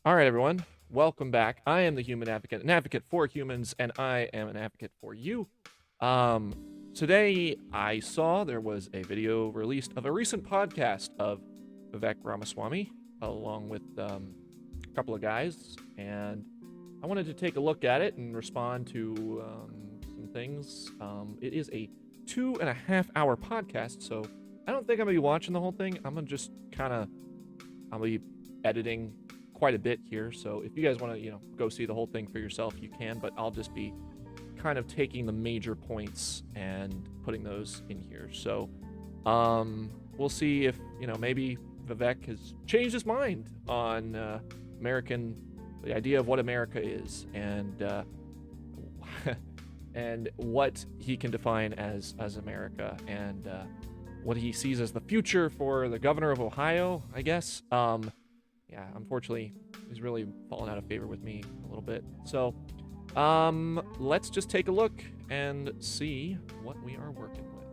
All right, everyone. Welcome back. I am the Human Advocate, an advocate for humans, and I am an advocate for you. Today I saw there was a video released of a recent podcast of Vivek Ramaswamy, along with a couple of guys, and I wanted to take a look at it and respond to some things. It is a 2.5-hour podcast, so I don't think I'm gonna be watching the whole thing. I'm gonna be editing quite a bit here, so if you guys want to go see the whole thing for yourself, you can, but I'll just be kind of taking the major points and putting those in here. So we'll see if maybe Vivek has changed his mind on the idea of what America is, and and what he can define as America, and what he sees as the future for the governor of Ohio, I guess. Yeah, unfortunately, he's really fallen out of favor with me a little bit. So, let's just take a look and see what we are working with.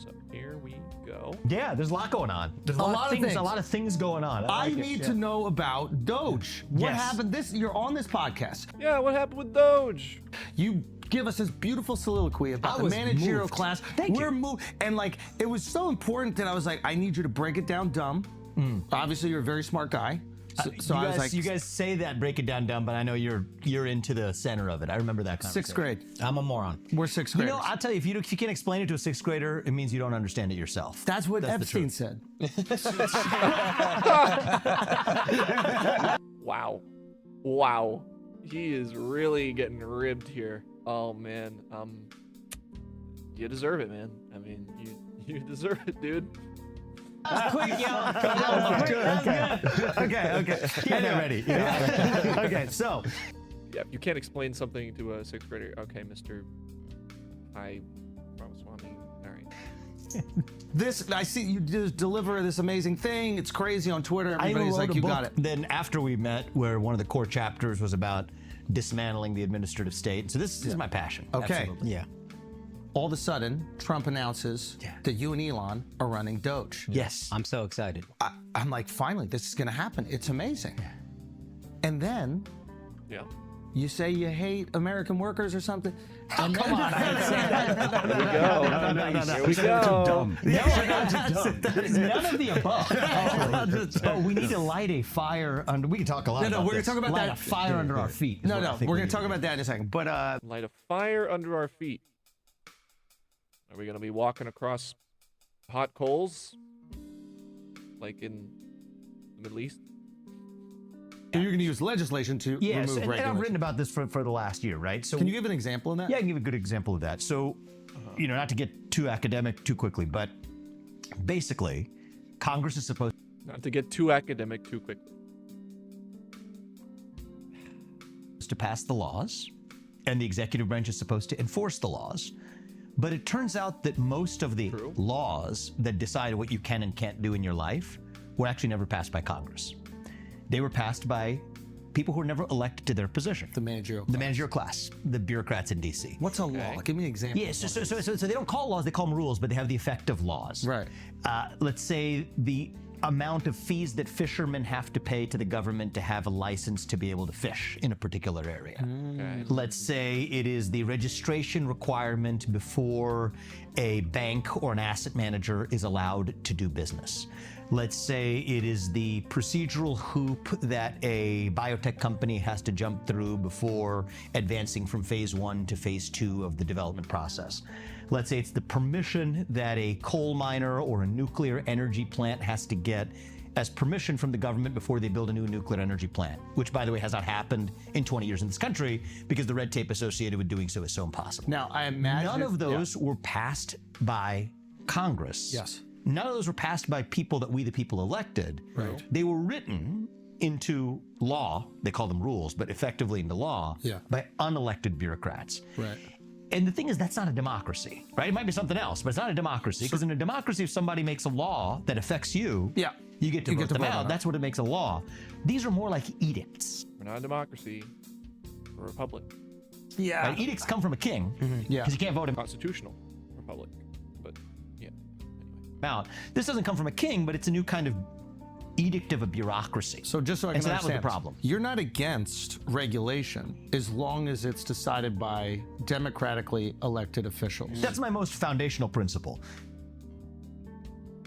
So here we go. Yeah, there's a lot going on. There's a lot of things going on. I need to know about Doge. What Yes. happened? You're on this podcast. Yeah, what happened with Doge? You give us this beautiful soliloquy about I the was managerial moved. class. Thank We're you. moved, and it was so important that I was like, I need you to break it down dumb. Obviously, you're a very smart guy. So I was like, you guys say that, break it down dumb, but I know you're into the center of it. I remember that conversation. sixth grade. I'm a moron. We're sixth You graders. know, I'll tell you, if you can't explain it to a sixth grader, it means you don't understand it yourself. That's what the Epstein truth. said. Wow, he is really getting ribbed here. Oh man, you deserve it, man. I mean, you deserve it, dude. Quick, okay. Get that ready. Okay, so Yeah, if you can't explain something to a sixth grader, okay, Mr. Ramaswamy, all right. I see you just deliver this amazing thing. It's crazy on Twitter. I even Everybody's wrote like, a you book got it. then after we met, where one of the core chapters was about dismantling the administrative state. So this is my passion. Okay. Absolutely. Yeah. All of a sudden, Trump announces that you and Elon are running Doge. Yes. I'm so excited. I'm like, finally, this is going to happen. It's amazing. And then Yeah. you say you hate American workers or something. Come on, I didn't say that. Here we go. Here we go. None of the above. Oh, we need to light a fire under. We can talk a lot. No, about we're going this. to talk about light that. a fire under our feet. is No, what I no, think we're we going to need talk about that in a second. But Light a fire under our feet. Are we gonna be walking across hot coals, like in the Middle East? you're going to use legislation to Yes, remove and I've regulations. written about this for the last year, right? So Can you give an example of that? Yeah, I can give a good example of that. So, not to get too academic too quickly, but basically, Congress is supposed Not to get too academic too quickly. to pass the laws, and the executive branch is supposed to enforce the laws. But it turns out that most of the True. laws that decide what you can and can't do in your life were actually never passed by Congress. They were passed by people who were never elected to their position. The managerial. The managerial class, the bureaucrats in DC. What's a law? Give me an example. Yeah, so they don't call laws, they call them rules, but they have the effect of laws. Right. Let's say the amount of fees that fishermen have to pay to the government to have a license to be able to fish in a particular area. Okay. Let's say it is the registration requirement before a bank or an asset manager is allowed to do business. Let's say it is the procedural hoop that a biotech company has to jump through before advancing from phase 1 to phase 2 of the development process. Let's say it's the permission that a coal miner or a nuclear energy plant has to get as permission from the government before they build a new nuclear energy plant, which, by the way, has not happened in 20 years in this country because the red tape associated with doing so is so impossible. Now, I imagine. None of those were passed by Congress. Yes. None of those were passed by people that we, the people, elected. Right. They were written into law, they call them rules, but effectively into law, Yeah. by unelected bureaucrats. Right. And the thing is, that's not a democracy, right? It might be something else, but it's not a democracy, because in a democracy, if somebody makes a law that affects you, Yeah. you get to You vote get to them vote on out. it. That's what it makes a law. These are more like edicts. We're not a democracy. We're a republic. Yeah. Right? Edicts come from a king, Yeah. because you can't vote him Constitutional republic. But yeah. Anyway. out. This doesn't come from a king, but it's a new kind of edict of a bureaucracy. So just so I can And so that understand, was the problem. you're not against regulation as long as it's decided by democratically elected officials. That's my most foundational principle.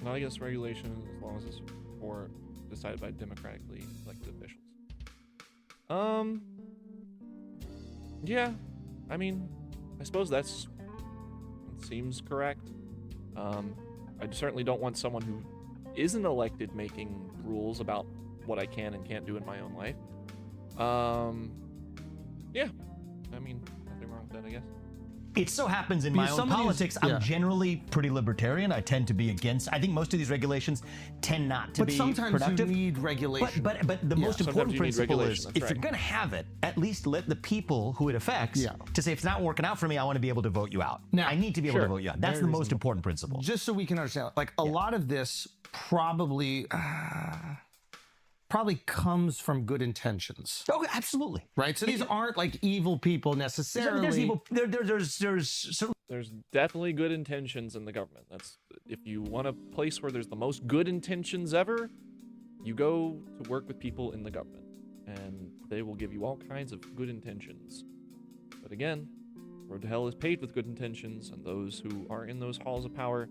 Not against regulation as long as it's decided by democratically elected officials. Yeah, I mean, I suppose that seems correct. I certainly don't want someone who isn't elected making rules about what I can and can't do in my own life. Yeah, I mean, nothing wrong with that, I guess. It so happens in my Because own some of these- politics, yeah. I'm generally pretty libertarian. I tend to be against. I think most of these regulations tend not to But be sometimes productive. you need regulation. But the most Sometimes important you need principle regulation, is that's if right. you're going to have it, at least let the people who it affects Yeah. to say if it's not working out for me, I want to be able to vote you out. Now- I need to be able Sure. to vote you out. That's Very the most reasonable. important principle. Just so we can understand, like a lot of this probably comes from good intentions, Oh, absolutely. right? So these aren't like evil people necessarily. There's evil. There's certain There's definitely good intentions in the government. That's if you want a place where there's the most good intentions ever, you go to work with people in the government, and they will give you all kinds of good intentions. But again, road to hell is paved with good intentions, and those who are in those halls of power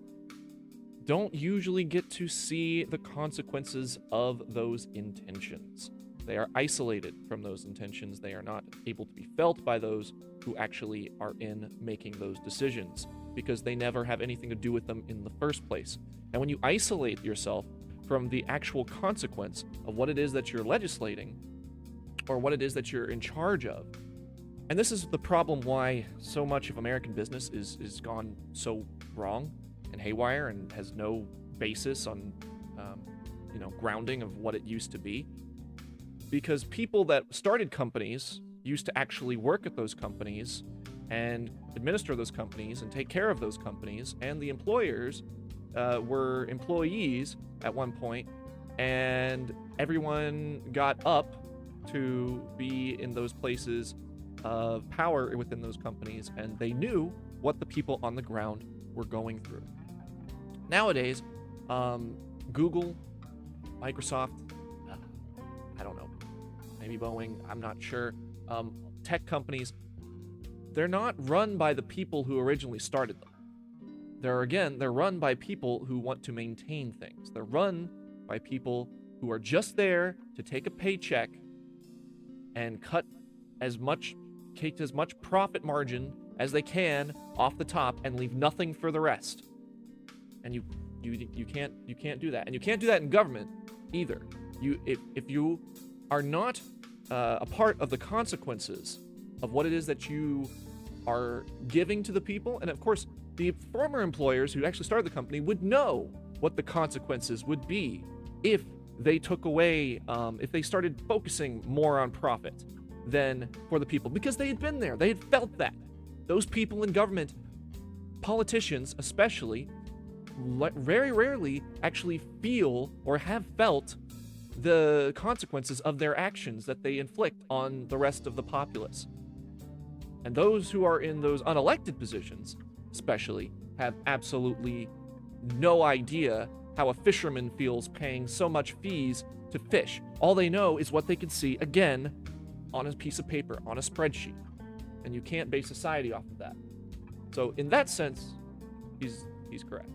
don't usually get to see the consequences of those intentions. They are isolated from those intentions. They are not able to be felt by those who actually are in making those decisions because they never have anything to do with them in the first place. And when you isolate yourself from the actual consequence of what it is that you're legislating or what it is that you're in charge of, and this is the problem why so much of American business is gone so wrong and haywire and has no basis on, grounding of what it used to be. Because people that started companies used to actually work at those companies and administer those companies and take care of those companies, and the employers were employees at one point, and everyone got up to be in those places of power within those companies, and they knew what the people on the ground were going through. Nowadays, Google, Microsoft, I don't know, maybe Boeing, I'm not sure, tech companies, they're not run by the people who originally started them. They're run by people who want to maintain things. They're run by people who are just there to take a paycheck and take as much profit margin as they can off the top and leave nothing for the rest. And you can't do that. And you can't do that in government either. If you are not a part of the consequences of what it is that you are giving to the people, and of course, the former employers who actually started the company would know what the consequences would be if they took away, if they started focusing more on profit than for the people, because they had been there, they had felt that. Those people in government, politicians especially, very rarely actually feel or have felt the consequences of their actions that they inflict on the rest of the populace. And those who are in those unelected positions, especially, have absolutely no idea how a fisherman feels paying so much fees to fish. All they know is what they can see, again, on a piece of paper, on a spreadsheet. And you can't base society off of that. So in that sense, he's correct.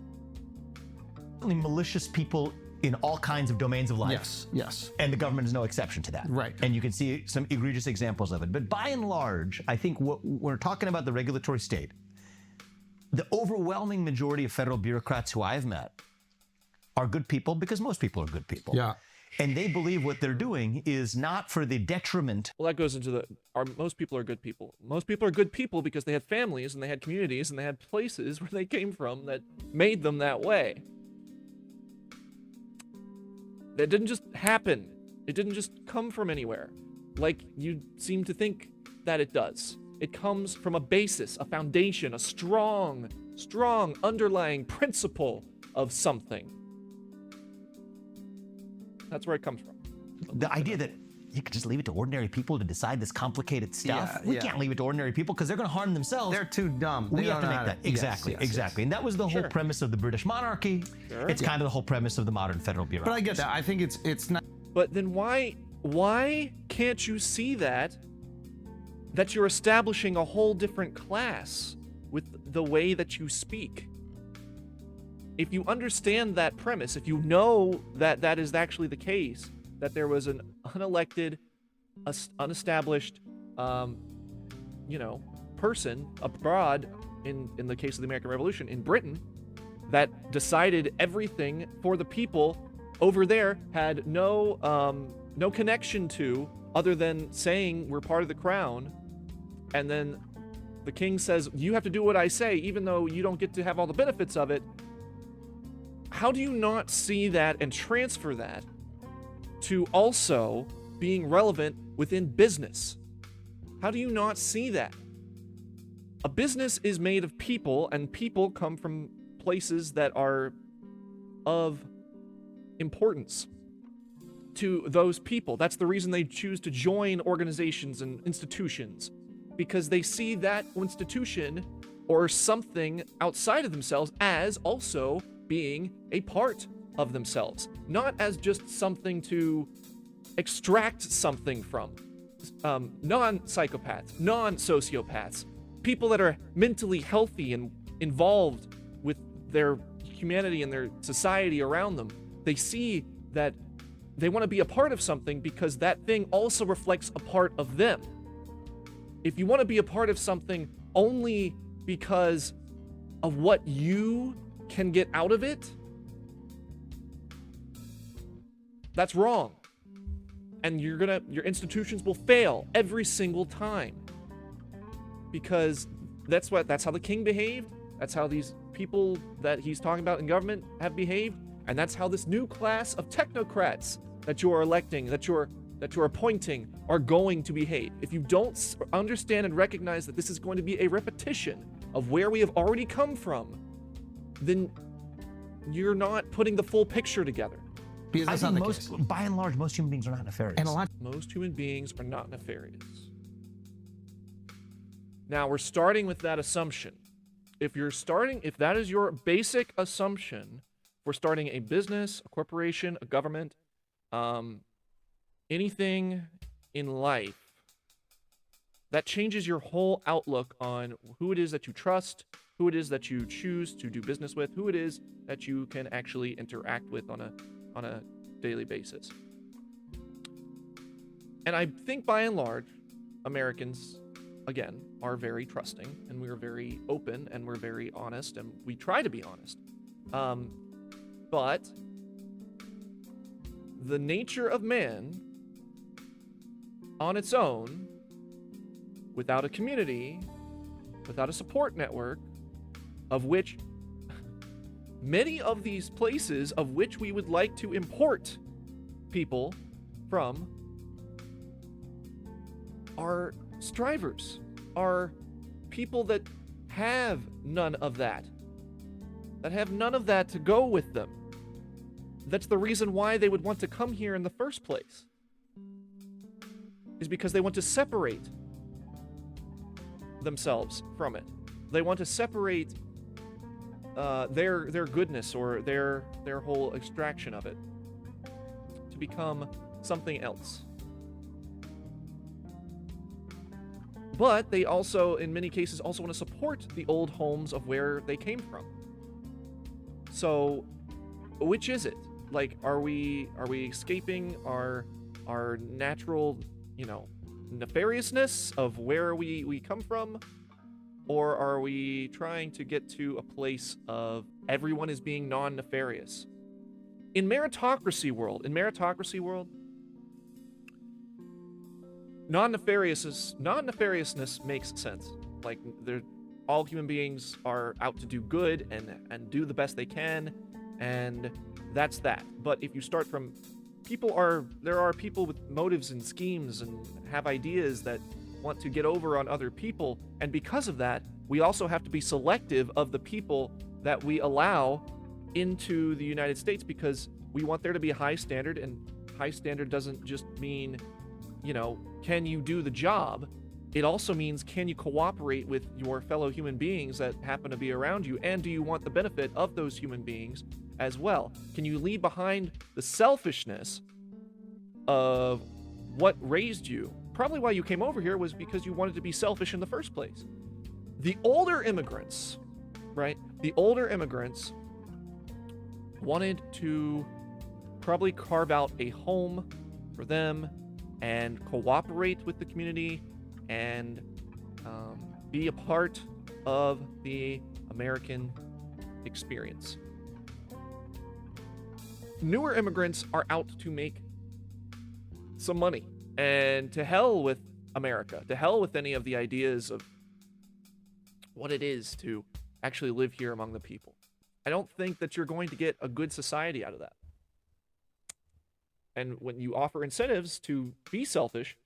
malicious people in all kinds of domains of life. Yes. And the government is no exception to that. Right. And you can see some egregious examples of it. But by and large, I think what we're talking about the regulatory state, the overwhelming majority of federal bureaucrats who I've met are good people because most people are good people. Yeah. And they believe what they're doing is not for the detriment. Well, that goes into most people are good people. Most people are good people because they had families and they had communities and they had places where they came from that made them that way. That didn't just happen. It didn't just come from anywhere, like you seem to think that it does. It comes from a basis, a foundation, a strong underlying principle of something. That's where it comes from. The idea that you could just leave it to ordinary people to decide this complicated stuff. Yeah, We yeah. can't leave it to ordinary people because they're going to harm themselves. They're too dumb. We They have to don't know make how that. Exactly, yes, yes, exactly. yes. And that was the whole Sure. premise of the British monarchy. Sure. It's kind of the whole premise of the modern federal bureaucracy. But I get that. I think it's not. But then why can't you see that you're establishing a whole different class with the way that you speak? If you understand that premise, if you know that that is actually the case, that there was an unelected, unestablished, person abroad, in the case of the American Revolution, in Britain, that decided everything for the people over there, had no connection to, other than saying we're part of the crown, and then the king says, you have to do what I say, even though you don't get to have all the benefits of it. How do you not see that and transfer that to also being relevant within business? How do you not see that? A business is made of people, and people come from places that are of importance to those people. That's the reason they choose to join organizations and institutions, because they see that institution or something outside of themselves as also being a part of themselves, not as just something to extract something from. Non-psychopaths, non-sociopaths, people that are mentally healthy and involved with their humanity and their society around them, they see that they want to be a part of something because that thing also reflects a part of them. If you want to be a part of something only because of what you can get out of it, that's wrong. And your institutions will fail every single time. Because that's how the king behaved, that's how these people that he's talking about in government have behaved, and that's how this new class of technocrats that you are electing, that you're appointing, are going to behave. If you don't understand and recognize that this is going to be a repetition of where we have already come from, then you're not putting the full picture together. Because I that's think not the case. by and large, most human beings are not nefarious. And a lot. Most human beings are not nefarious. Now, we're starting with that assumption. If that is your basic assumption for starting a business, a corporation, a government, anything in life, that changes your whole outlook on who it is that you trust, who it is that you choose to do business with, who it is that you can actually interact with on a daily basis. And I think by and large, Americans, again, are very trusting, and we're very open, and we're very honest, and we try to be honest. But the nature of man on its own, without a community, without a support network, of which many of these places of which we would like to import people from are strivers, are people that have none of that to go with them. That's the reason why they would want to come here in the first place, is because they want to separate themselves from it. They want to separate their goodness or their whole extraction of it to become something else. But they also, in many cases, also want to support the old homes of where they came from. So, which is it? Like, are we escaping our natural, nefariousness of where we come from? Or are we trying to get to a place of everyone is being non-nefarious? In meritocracy world, non-nefariousness makes sense. Like, all human beings are out to do good and do the best they can, and that's that. But if you start from there are people with motives and schemes and have ideas that want to get over on other people, and because of that, we also have to be selective of the people that we allow into the United States, because we want there to be a high standard, and high standard doesn't just mean can you do the job? It also means, can you cooperate with your fellow human beings that happen to be around you? And do you want the benefit of those human beings as well? Can you leave behind the selfishness of what raised you? Probably why you came over here was because you wanted to be selfish in the first place. The older immigrants, right? The older immigrants wanted to probably carve out a home for them and cooperate with the community and be a part of the American experience. Newer immigrants are out to make some money, and to hell with America, to hell with any of the ideas of what it is to actually live here among the people. I don't think that you're going to get a good society out of that. And when you offer incentives to be selfish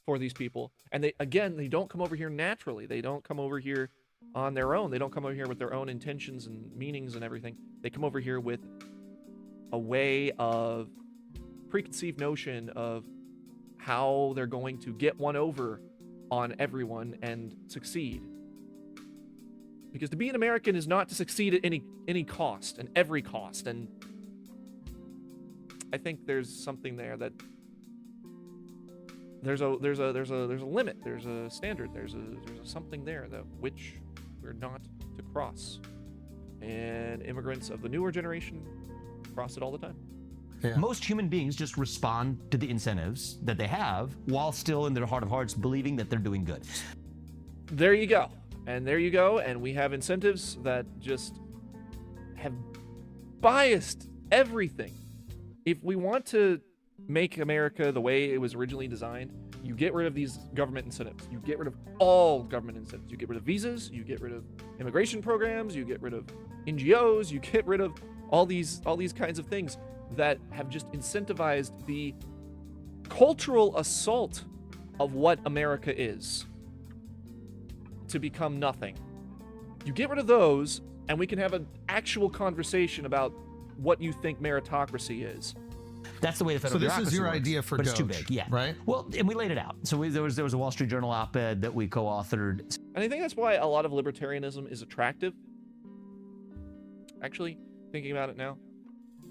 for these people, and they don't come over here naturally. They don't come over here on their own. They don't come over here with their own intentions and meanings and everything. They come over here with a way of preconceived notion of how they're going to get one over on everyone and succeed. Because to be an American is not to succeed at any cost and every cost. And I think there's something there that there's a limit, there's a standard, there's a something there that which we're not to cross. And immigrants of the newer generation cross it all the time. Yeah. Most human beings just respond to the incentives that they have while still in their heart of hearts believing that they're doing good. There you go. And there you go. And we have incentives that just have biased everything. If we want to make America the way it was originally designed, you get rid of these government incentives. You get rid of all government incentives. You get rid of visas. You get rid of immigration programs. You get rid of NGOs. You get rid of all these kinds of things that have just incentivized the cultural assault of what America is to become nothing. You get rid of those, and we can have an actual conversation about what you think meritocracy is. That's the way the federal So this bureaucracy is your works, idea for but it's too Doge, big. Yeah. right? Well, and we laid it out. So there was a Wall Street Journal op-ed that we co-authored. And I think that's why a lot of libertarianism is attractive. Actually, thinking about it now,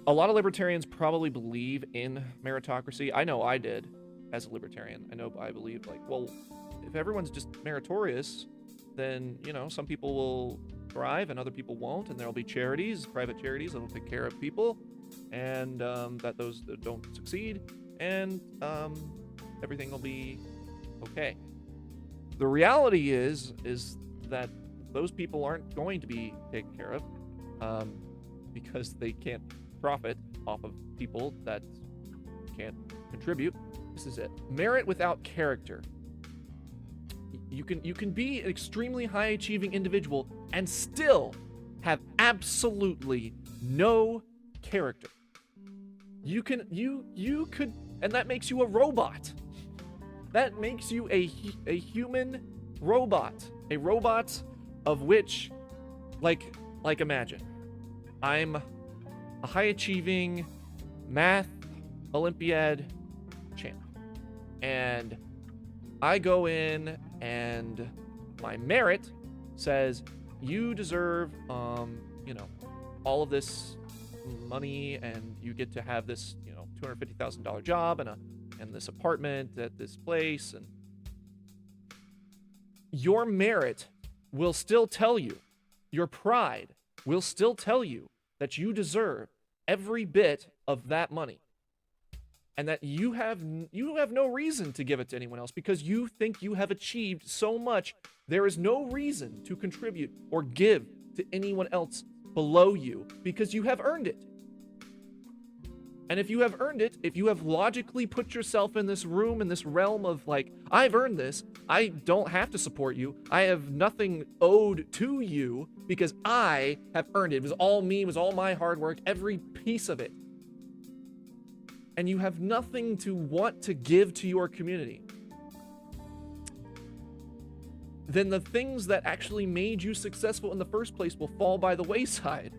a lot of libertarians probably believe in meritocracy. I know I did as a libertarian. I believe, like, well, if everyone's just meritorious, then, some people will thrive and other people won't, and there'll be charities, private charities that'll take care of people, and that those that don't succeed, and everything will be okay. The reality is that those people aren't going to be taken care of because they can't profit off of people that can't contribute. This is it. Merit without character. You can be an extremely high achieving individual and still have absolutely no character. You could, and that makes you a robot. That makes you a human robot. A robot of which, like imagine, I'm a high achieving math Olympiad champ. And I go in and my merit says, you deserve, all of this money, and you get to have this, $250,000 job and this apartment at this place. And your merit will still tell you, your pride will still tell you that you deserve every bit of that money. And that you have no reason to give it to anyone else because you think you have achieved so much. There is no reason to contribute or give to anyone else below you because you have earned it. And if you have earned it, if you have logically put yourself in this room, in this realm of like, I've earned this, I don't have to support you, I have nothing owed to you because I have earned it. It was all me, it was all my hard work, every piece of it. And you have nothing to want to give to your community, then the things that actually made you successful in the first place will fall by the wayside.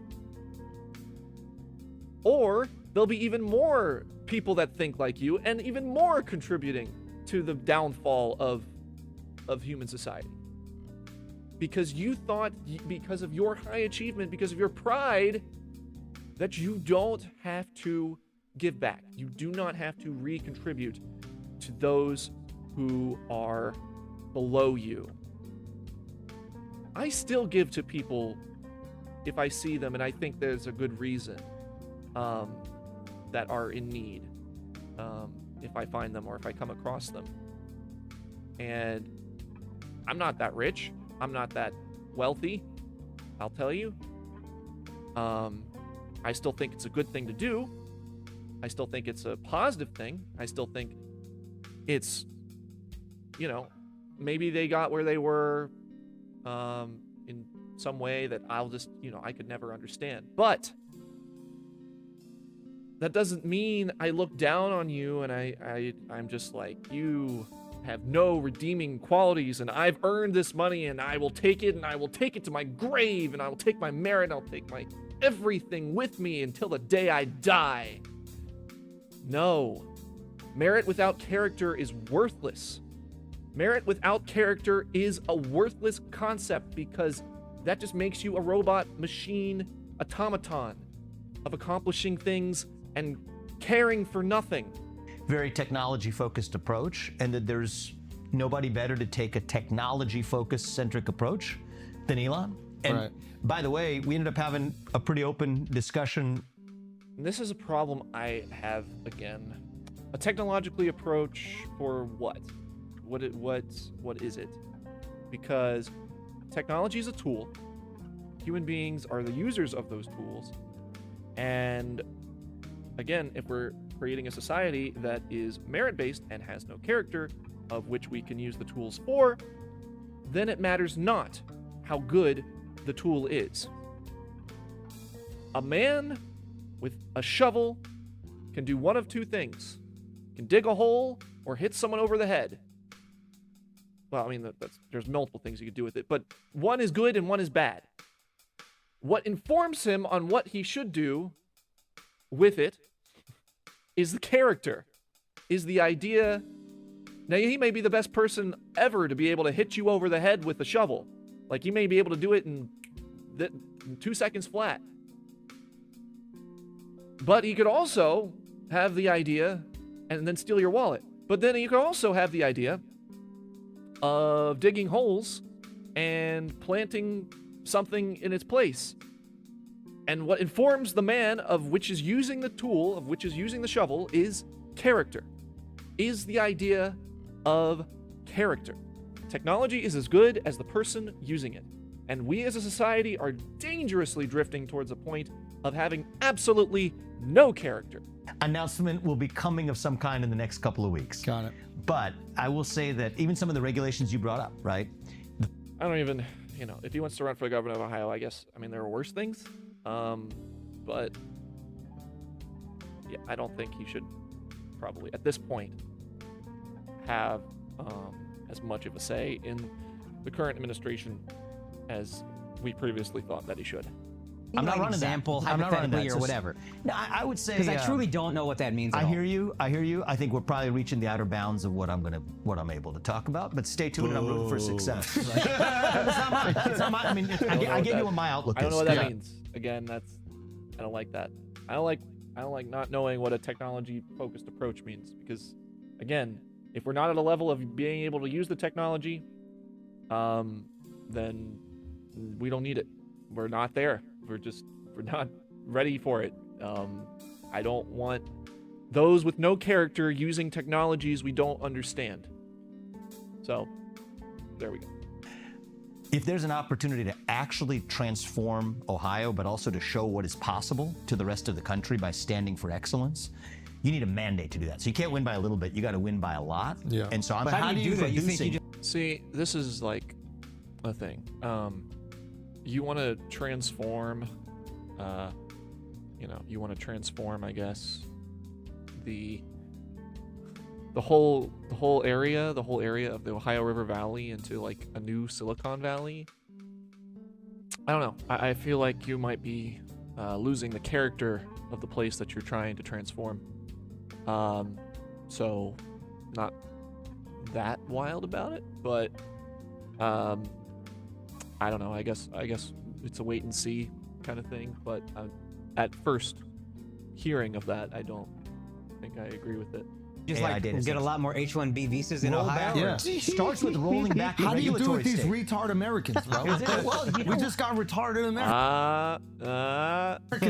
Or there'll be even more people that think like you and even more contributing to the downfall of human society. Because you thought, because of your high achievement, because of your pride, that you don't have to give back. You do not have to recontribute to those who are below you. I still give to people if I see them and I think there's a good reason, that are in need, if I find them or if I come across them. And I'm not that rich. I'm not that wealthy, I'll tell you. I still think it's a good thing to do. I still think it's a positive thing. I still think it's, you know, maybe they got where they were in some way that I'll just, you know, I could never understand. But that doesn't mean I look down on you and I'm just like, you have no redeeming qualities and I've earned this money and I will take it and I will take it to my grave and I will take my merit and I'll take my everything with me until the day I die. No. Merit without character is worthless. Merit without character is a worthless concept because that just makes you a robot machine automaton of accomplishing things and caring for nothing. Very technology-focused approach, and that there's nobody better to take a technology-focused centric approach than Elon. And Right. by the way, we ended up having a pretty open discussion. And this is a problem I have again. A technologically approach for what? What is it? Because technology is a tool. Human beings are the users of those tools. And again, if we're creating a society that is merit-based and has no character, of which we can use the tools for, then it matters not how good the tool is. A man with a shovel can do one of two things. Can dig a hole or hit someone over the head. Well, I mean, there's multiple things you could do with it, but one is good and one is bad. What informs him on what he should do with it is the character, is the idea. Now, he may be the best person ever to be able to hit you over the head with a shovel. Like, he may be able to do it in 2 seconds flat. But he could also have the idea and then steal your wallet. But then he could also have the idea of digging holes and planting something in its place. And what informs the man of which is using the tool, of which is using the shovel, is character. Is the idea of character. Technology is as good as the person using it. And we as a society are dangerously drifting towards a point of having absolutely no character. Announcement will be coming of some kind in the next couple of weeks. Got it. But I will say that even some of the regulations you brought up, right? I don't even, if he wants to run for the governor of Ohio, I guess, there are worse things. But yeah, I don't think he should probably, at this point, have as much of a say in the current administration as we previously thought that he should. I'm not running example, that. I'm not running hypothetically that. or whatever. No, I would say Because I truly don't know what that means at I all. hear you. I think we're probably reaching the outer bounds of what I'm able to talk about. But stay tuned, and I'm rooting for success. Right? It's not my. I mean, I gave you what my outlook is. I don't know what that means. Again, I don't like that. I don't like not knowing what a technology-focused approach means because, again, if we're not at a level of being able to use the technology, then we don't need it. We're not there. We're not ready for it. I don't want those with no character using technologies we don't understand. So, there we go. If there's an opportunity to actually transform Ohio, but also to show what is possible to the rest of the country by standing for excellence, you need a mandate to do that. So you can't win by a little bit. You got to win by a lot. Yeah. And so I'm But how do you do that? You think you See, this is like a thing. You want to transform, I guess, the whole area of the Ohio River Valley into like a new Silicon Valley. I don't know. I feel like you might be losing the character of the place that you're trying to transform. So, not that wild about it, but I don't know. I guess it's a wait and see kind of thing. But at first hearing of that, I don't think I agree with it. Just AI like data get a sets. lot more H-1B visas in Roll Ohio. back. Yeah. Starts with rolling back the How do you do regulatory with these state. retard Americans, bro? Well, you we know, just got retarded Americans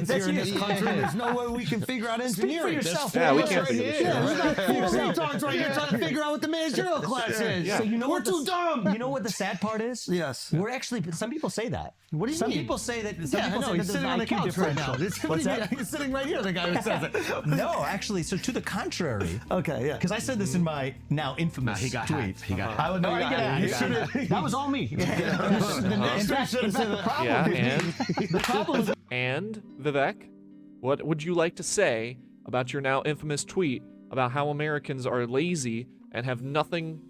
That's here in it. this country. There's no way we can figure out Speak for engineering. yourself. Yeah, we Right can't here. figure this shit Yeah, out. we got four retards right here trying to figure out what the managerial class is. Yeah. So you know We're what too dumb. You know what the sad part is? Yes. We're actually. Some people say that. What do you some mean? people say that. Some Yeah, I people know. say that He's there's sitting an on the IQ couch right now. differential. What's that? He's sitting right here, the guy who says it. No, actually. So to the contrary. Okay, yeah. Because I said this in my now infamous he got tweet. hacked. He got I would know. he got hacked. That was all me. The next one should have said the that. problem Yeah, is- the problem is And Vivek, what would you like to say about your now infamous tweet about how Americans are lazy and have nothing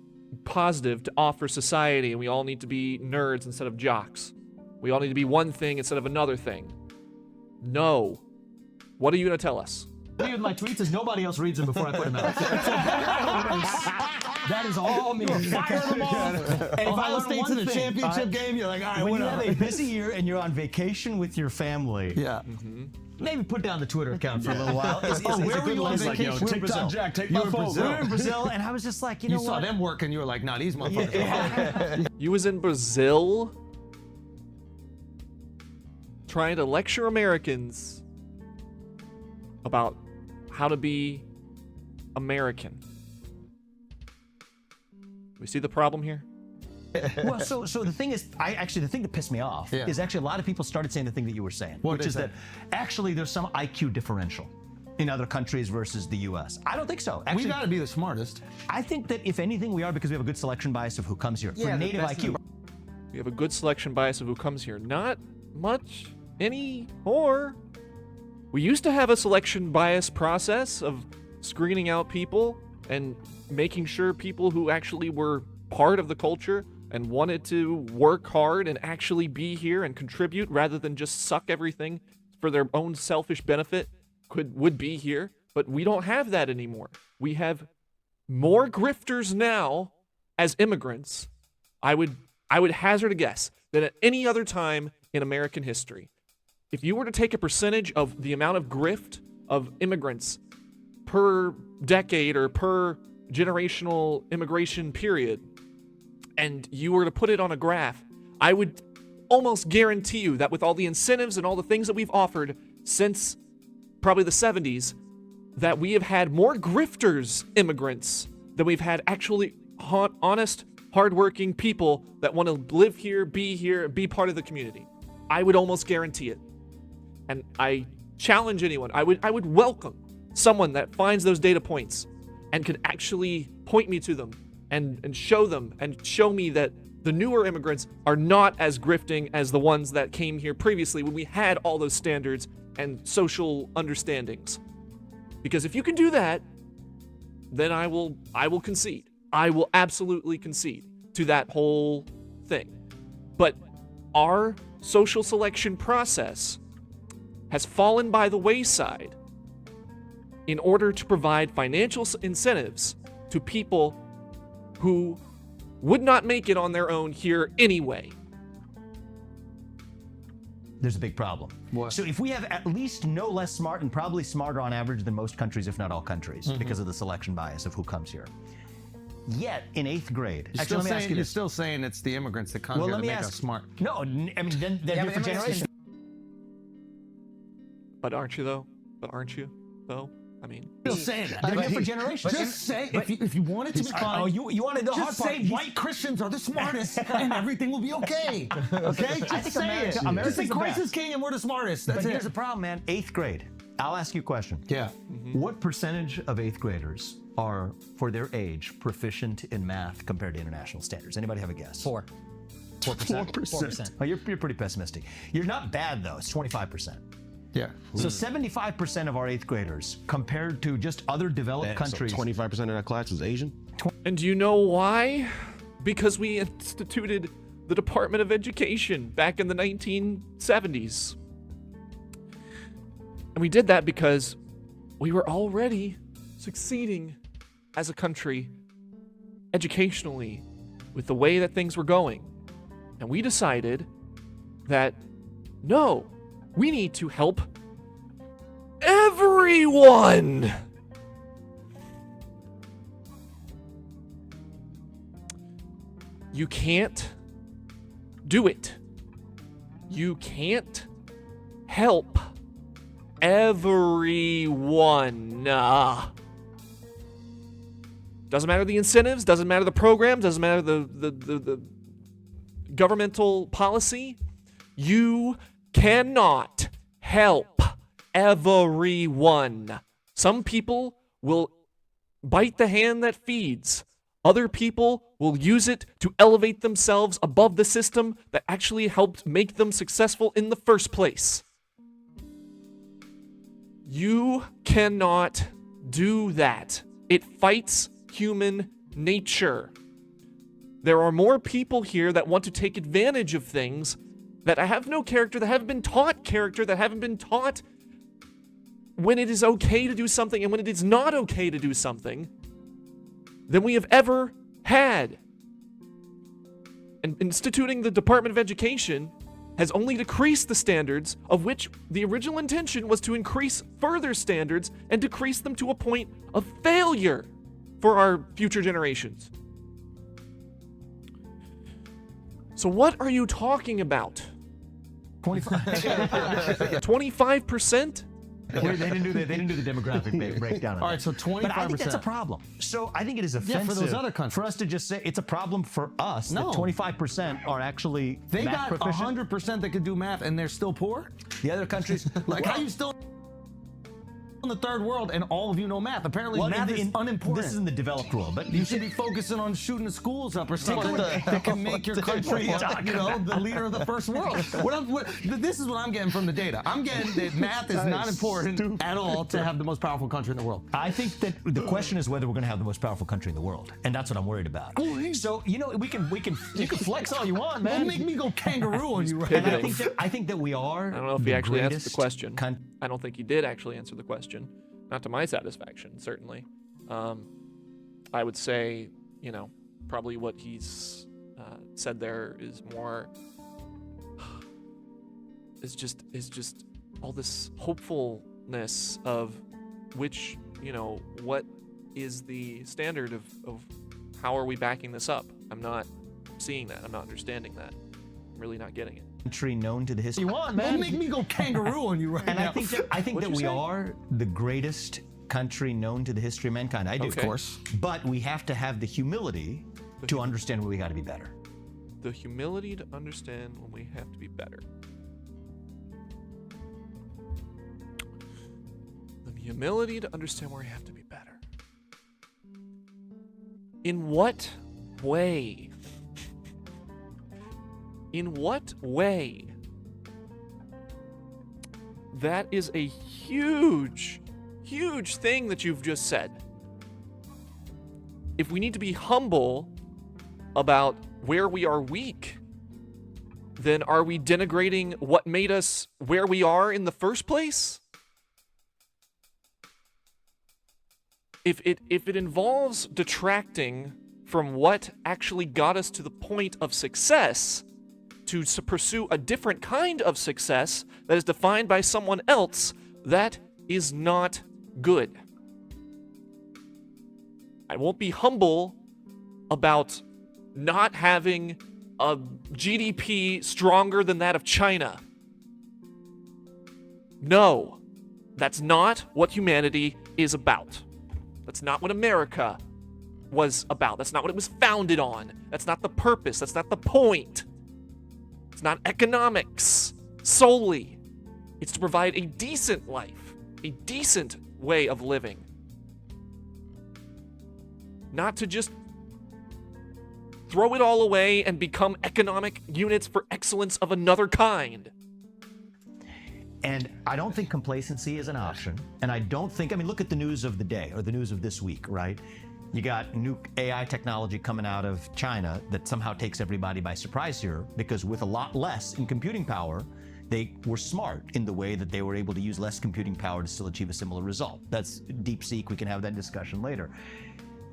positive to offer society, and we all need to be nerds instead of jocks? We all need to be one thing instead of another thing. No. What are you going to tell us? with my tweets is nobody else reads them before I put them out. That is all me. Fire them off. And if I Ohio learn State's one in a thing, championship game, you're like, all right, when you whatever. have a busy year and you're on vacation with your family, Yeah. maybe put down the Twitter account for a little while. It's Oh, a where were good you on lesson. vacation? We're in TikTok Brazil. Jack, take You my were in phone. Brazil. We're in Brazil, and I was just like, you know You saw what? them work and you were like, nah, these motherfuckers. You was in Brazil trying to lecture Americans about how to be American. We see the problem here? Well, so the thing is, the thing that pissed me off Yeah. is actually a lot of people started saying the thing that you were saying, What'd which they is say? that actually there's some IQ differential in other countries versus the U.S. I don't think so. We Actually, got to be the smartest. I think that if anything, we are because we have a good selection bias of who comes here. Yeah, For the native best IQ, We have a good selection bias of who comes here. Not much anymore. We used to have a selection bias process of screening out people and making sure people who actually were part of the culture and wanted to work hard and actually be here and contribute rather than just suck everything for their own selfish benefit would be here. But we don't have that anymore. We have more grifters now as immigrants. I would hazard a guess than at any other time in American history. If you were to take a percentage of the amount of grift of immigrants per decade or per generational immigration period, and you were to put it on a graph, I would almost guarantee you that with all the incentives and all the things that we've offered since probably the 70s, that we have had more grifters immigrants than we've had actually honest, hardworking people that want to live here, be part of the community. I would almost guarantee it. And I challenge anyone. I would welcome someone that finds those data points and could actually point me to them and show them and show me that the newer immigrants are not as grifting as the ones that came here previously when we had all those standards and social understandings. Because if you can do that, then I will concede. I will absolutely concede to that whole thing. But our social selection process has fallen by the wayside in order to provide financial incentives to people who would not make it on their own here anyway. there's a big problem. What? So if we have at least no less smart and probably smarter on average than most countries, if not all countries, because of the selection bias of who comes here. Yet in 8th grade, actually, let me ask you You're this. still saying it's the immigrants that come here let to me make ask. us smart. No, I mean then Yeah, here but for immigrants- generations. But aren't you though? I mean, Still saying that. They're here for generations. Just say, if you want it to be fun, Oh, you wanted the hard just part. say white Christians are the smartest and everything will be okay. Okay? Just think say America- it. America's Just say the Christ best. is king and we're the smartest. That's But it. here's the problem, man. 8th grade. I'll ask you a question. Yeah. What percentage of 8th graders are, for their age, proficient in math compared to international standards? Anybody have a guess? 4%. 4%. Oh, you're pretty pessimistic. You're not bad, though. It's 25%. Yeah. So 75% of our 8th graders, compared to just other developed countries. So 25% of that class is Asian? and do you know why? Because we instituted the Department of Education back in the 1970s. And we did that because we were already succeeding as a country educationally with the way that things were going. And we decided that, no, we need to help everyone. You can't do it. You can't help everyone. Doesn't matter the incentives, doesn't matter the programs, doesn't matter the governmental policy. You cannot help everyone. Some people will bite the hand that feeds. Other people will use it to elevate themselves above the system that actually helped make them successful in the first place. You cannot do that. It fights human nature. There are more people here that want to take advantage of things that have no character, that haven't been taught character, that haven't been taught when it is okay to do something and when it is not okay to do something, than we have ever had. And instituting the Department of Education has only decreased the standards, of which the original intention was to increase further standards and decrease them to a point of failure for our future generations. So what are you talking about? 25%? They didn't do the demographic breakdown. All right, so 25%. But I think that's a problem. So I think it is offensive for those other countries. for us to just say it's a problem for us No. that 25% are actually They math got proficient. 100% that can do math, and they're still poor? The other countries, Like, how you still in the third world and all of you know math? Apparently, math is unimportant. This is in the developed world, but You should be focusing on shooting the schools up or something that can make your country, the leader of the first world. This is what I'm getting from the data. I'm getting that math is not important at all to have the most powerful country in the world. I think that the question is whether we're going to have the most powerful country in the world, and that's what I'm worried about. So you can flex all you want, man. Don't make me go kangaroo on you right And now. I think that we are. I don't know if the he actually answered the greatest question. I don't think he did actually answer the question. Not to my satisfaction, certainly. I would say, probably what he's said there is more is just all this hopefulness of which, what is the standard of how are we backing this up? I'm not seeing that. I'm not understanding that. I'm really not getting it. Country known to the history. You want, man? Don't make me go kangaroo on you right And now. I think that What'd we you say? are the greatest country known to the history of mankind. I do, Okay. of course. But we have to have the humility to understand where we got to be better. The humility to understand when we have to be better. The humility to understand where we have to be better. In what way? In what way? That is a huge, huge thing that you've just said. If we need to be humble about where we are weak, then are we denigrating what made us where we are in the first place? If it involves detracting from what actually got us to the point of success, to pursue a different kind of success that is defined by someone else, that is not good. I won't be humble about not having a GDP stronger than that of China. No, that's not what humanity is about. That's not what America was about. That's not what it was founded on. That's not the purpose. That's not the point. It's not economics solely. It's to provide a decent life, a decent way of living. Not to just throw it all away and become economic units for excellence of another kind. And I don't think complacency is an option. And I don't think, look at the news of the day or the news of this week, right? You got new AI technology coming out of China that somehow takes everybody by surprise here, because with a lot less in computing power, they were smart in the way that they were able to use less computing power to still achieve a similar result. That's DeepSeek. We can have that discussion later.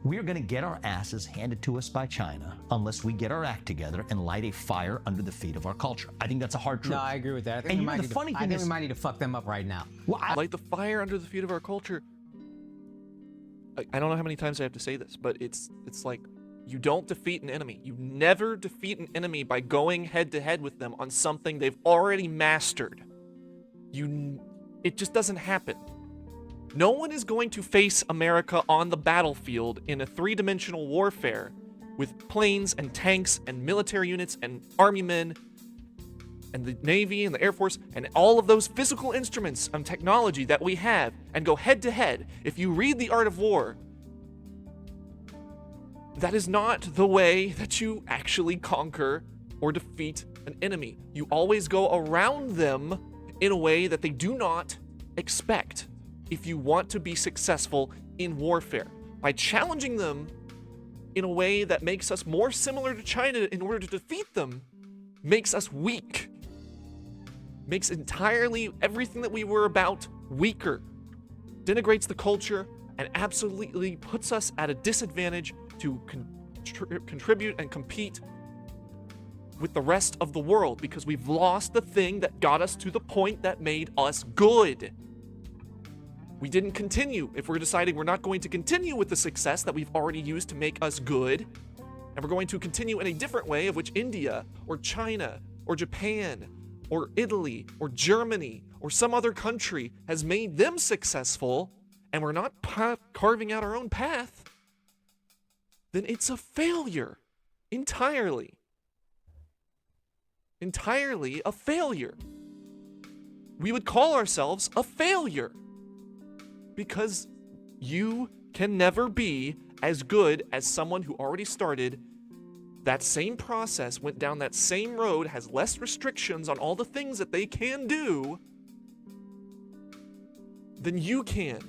we're going to get our asses handed to us by China unless we get our act together and light a fire under the feet of our culture. I think that's a hard truth. No, I agree with that. I think, And we you know, might the need to- funny I thing think is- we might need to fuck them up right now. Well, Light the fire under the feet of our culture. I don't know how many times I have to say this, but it's like you don't defeat an enemy. You never defeat an enemy by going head to head with them on something they've already mastered. It just doesn't happen. No one is going to face America on the battlefield in a three-dimensional warfare with planes and tanks and military units and army men and the Navy and the Air Force and all of those physical instruments and technology that we have and go head to head. If you read The Art of War, that is not the way that you actually conquer or defeat an enemy. You always go around them in a way that they do not expect if you want to be successful in warfare. By challenging them in a way that makes us more similar to China in order to defeat them, makes us weak. Makes entirely everything that we were about weaker. Denigrates the culture and absolutely puts us at a disadvantage to contribute and compete with the rest of the world because we've lost the thing that got us to the point that made us good. We didn't continue. If we're deciding we're not going to continue with the success that we've already used to make us good, and we're going to continue in a different way of which India or China or Japan or Italy or Germany or some other country has made them successful, and we're not carving out our own path, then it's a failure. Entirely. Entirely a failure. We would call ourselves a failure. Because you can never be as good as someone who already started that same process, went down that same road, has less restrictions on all the things that they can do than you can.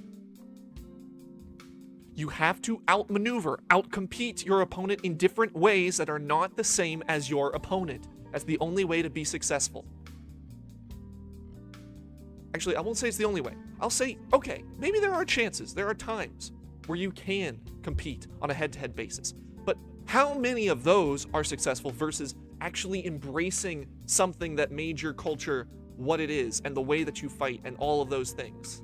You have to outmaneuver, outcompete your opponent in different ways that are not the same as your opponent. That's the only way to be successful. Actually, I won't say it's the only way. I'll say, okay, maybe there are chances, there are times where you can compete on a head-to-head basis. But how many of those are successful versus actually embracing something that made your culture what it is and the way that you fight and all of those things?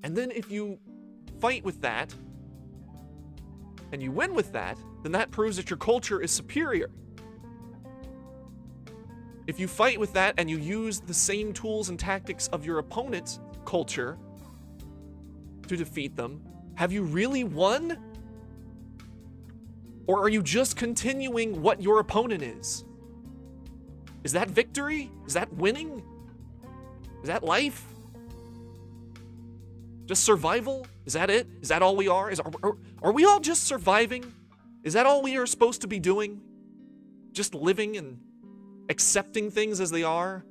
And then if you fight with that and you win with that, then that proves that your culture is superior. If you fight with that and you use the same tools and tactics of your opponent's culture to defeat them, have you really won? Or are you just continuing what your opponent is? Is that victory? Is that winning? Is that life? Just survival? Is that it? Is that all we are? Are we all just surviving? Is that all we are supposed to be doing? Just living and accepting things as they are?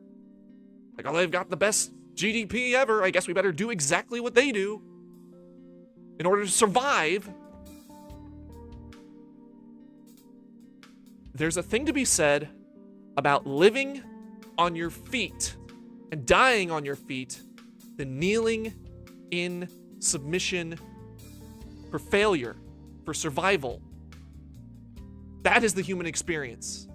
Like, oh, they've got the best GDP ever. I guess we better do exactly what they do in order to survive. There's a thing to be said about living on your feet and dying on your feet than kneeling in submission for failure, for survival. That is the human experience.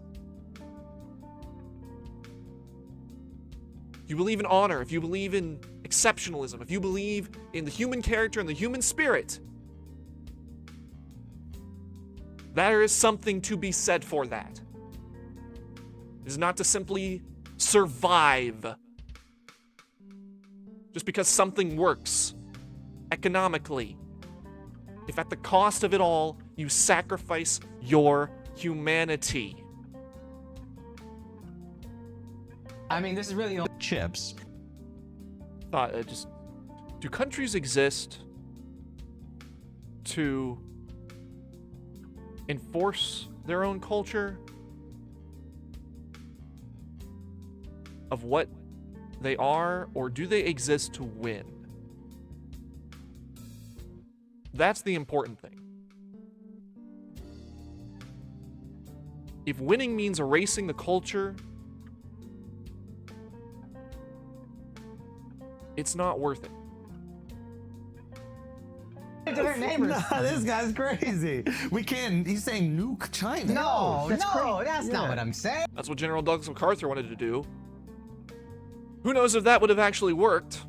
If you believe in honor, if you believe in exceptionalism, if you believe in the human character and the human spirit, there is something to be said for that. It is not to simply survive just because something works economically. If at the cost of it all, you sacrifice your humanity. I mean, this is really Chips. Do countries exist to enforce their own culture of what they are, or do they exist to win? That's the important thing. If winning means erasing the culture, it's not worth it. to their neighbors. Nah, this guy's crazy. We can't. He's saying nuke China. No, that's that's not what I'm saying. That's what General Douglas MacArthur wanted to do. Who knows if that would have actually worked?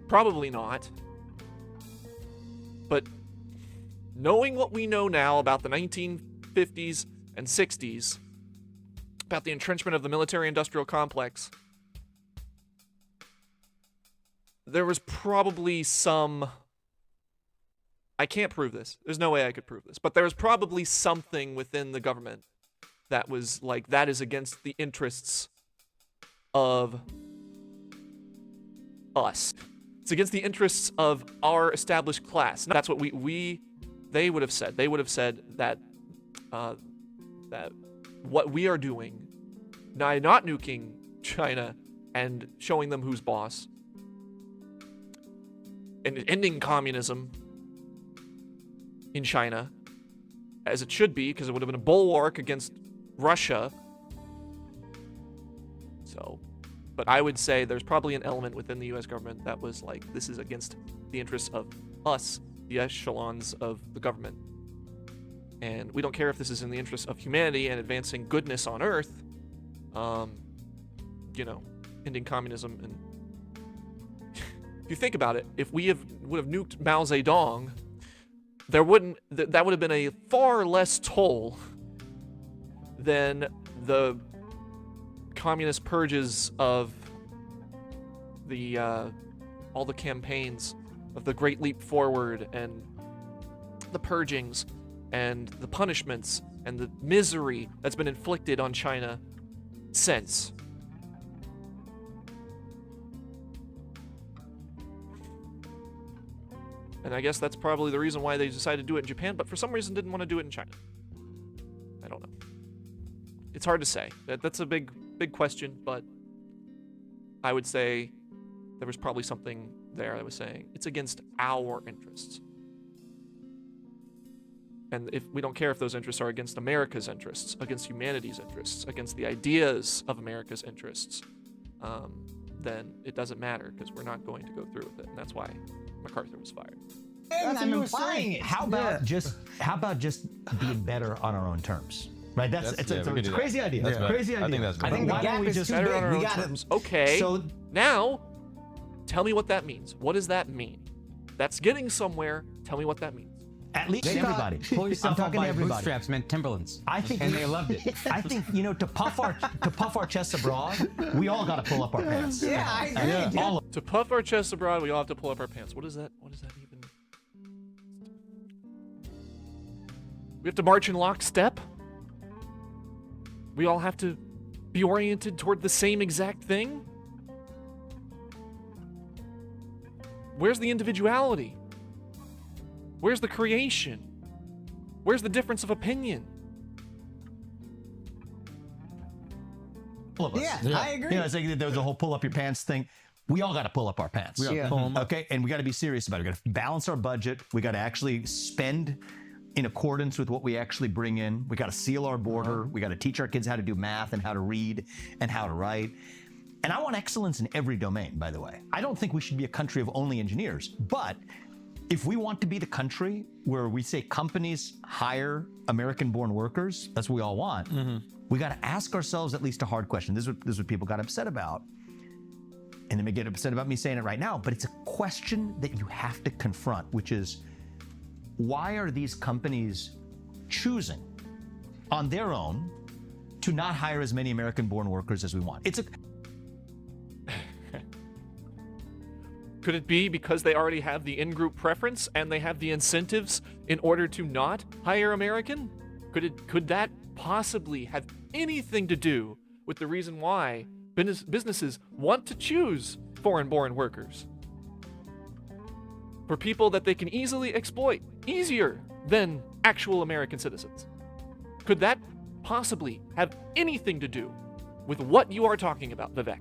Probably not. But knowing what we know now about the 1950s and 60s, about the entrenchment of the military-industrial complex, there was probably some... I can't prove this. There's no way I could prove this. But there was probably something within the government that was like, that is against the interests of us. It's against the interests of our established class. That's what they would have said. They would have said that that what we are doing, not nuking China and showing them who's boss, and ending communism in China, as it should be, because it would have been a bulwark against Russia. So, but I would say there's probably an element within the U.S. government that was like, this is against the interests of us, the echelons of the government. And we don't care if this is in the interest of humanity and advancing goodness on Earth, ending communism. And if you think about it, if we would have nuked Mao Zedong, that would have been a far less toll than the communist purges of the all the campaigns of the Great Leap Forward and the purgings and the punishments and the misery that's been inflicted on China since. And I guess that's probably the reason why they decided to do it in Japan, but for some reason didn't want to do it in China. I don't know. It's hard to say. That's a big question, but I would say there was probably something there that was saying it's against our interests. And if we don't care if those interests are against America's interests, against humanity's interests, against the ideas of America's interests, then it doesn't matter because we're not going to go through with it. And that's why MacArthur was fired. I'm implying it. How about just being better on our own terms? Right, it's a crazy idea. That's a crazy idea. I think that's I think the gap is too Better big. on our We own got terms. Okay. So now, tell me what that means. What does that mean? That's getting somewhere. Tell me what that means. at least They thought everybody. pull I'm yourself up talking by to everybody. bootstraps meant Timberlands. I think and they loved it. I think to puff our chests abroad, we all got to pull up our pants. Yeah, I agree. dude. All of To puff our chests abroad, we all have to pull up our pants. What is that? What does that even? We have to march in lockstep? We all have to be oriented toward the same exact thing? Where's the individuality? Where's the creation? Where's the difference of opinion? of us. Yeah, I agree. You know, it's like the whole pull up your pants thing. We all got to pull up our pants. Yeah. Pull 'em up. Okay, and we got to be serious about it. We got to balance our budget. We got to actually spend in accordance with what we actually bring in. We got to seal our border. We got to teach our kids how to do math and how to read and how to write. And I want excellence in every domain, by the way. I don't think we should be a country of only engineers. But if we want to be the country where we say companies hire American-born workers, that's what we all want, we got to ask ourselves at least a hard question. This is what people got upset about. And they may get upset about me saying it right now, but it's a question that you have to confront, which is, why are these companies choosing on their own to not hire as many American-born workers as we want? Could it be because they already have the in-group preference and they have the incentives in order to not hire American? Could that possibly have anything to do with the reason why businesses want to choose foreign-born workers? For people that they can easily exploit, easier than actual American citizens. Could that possibly have anything to do with what you are talking about, Vivek?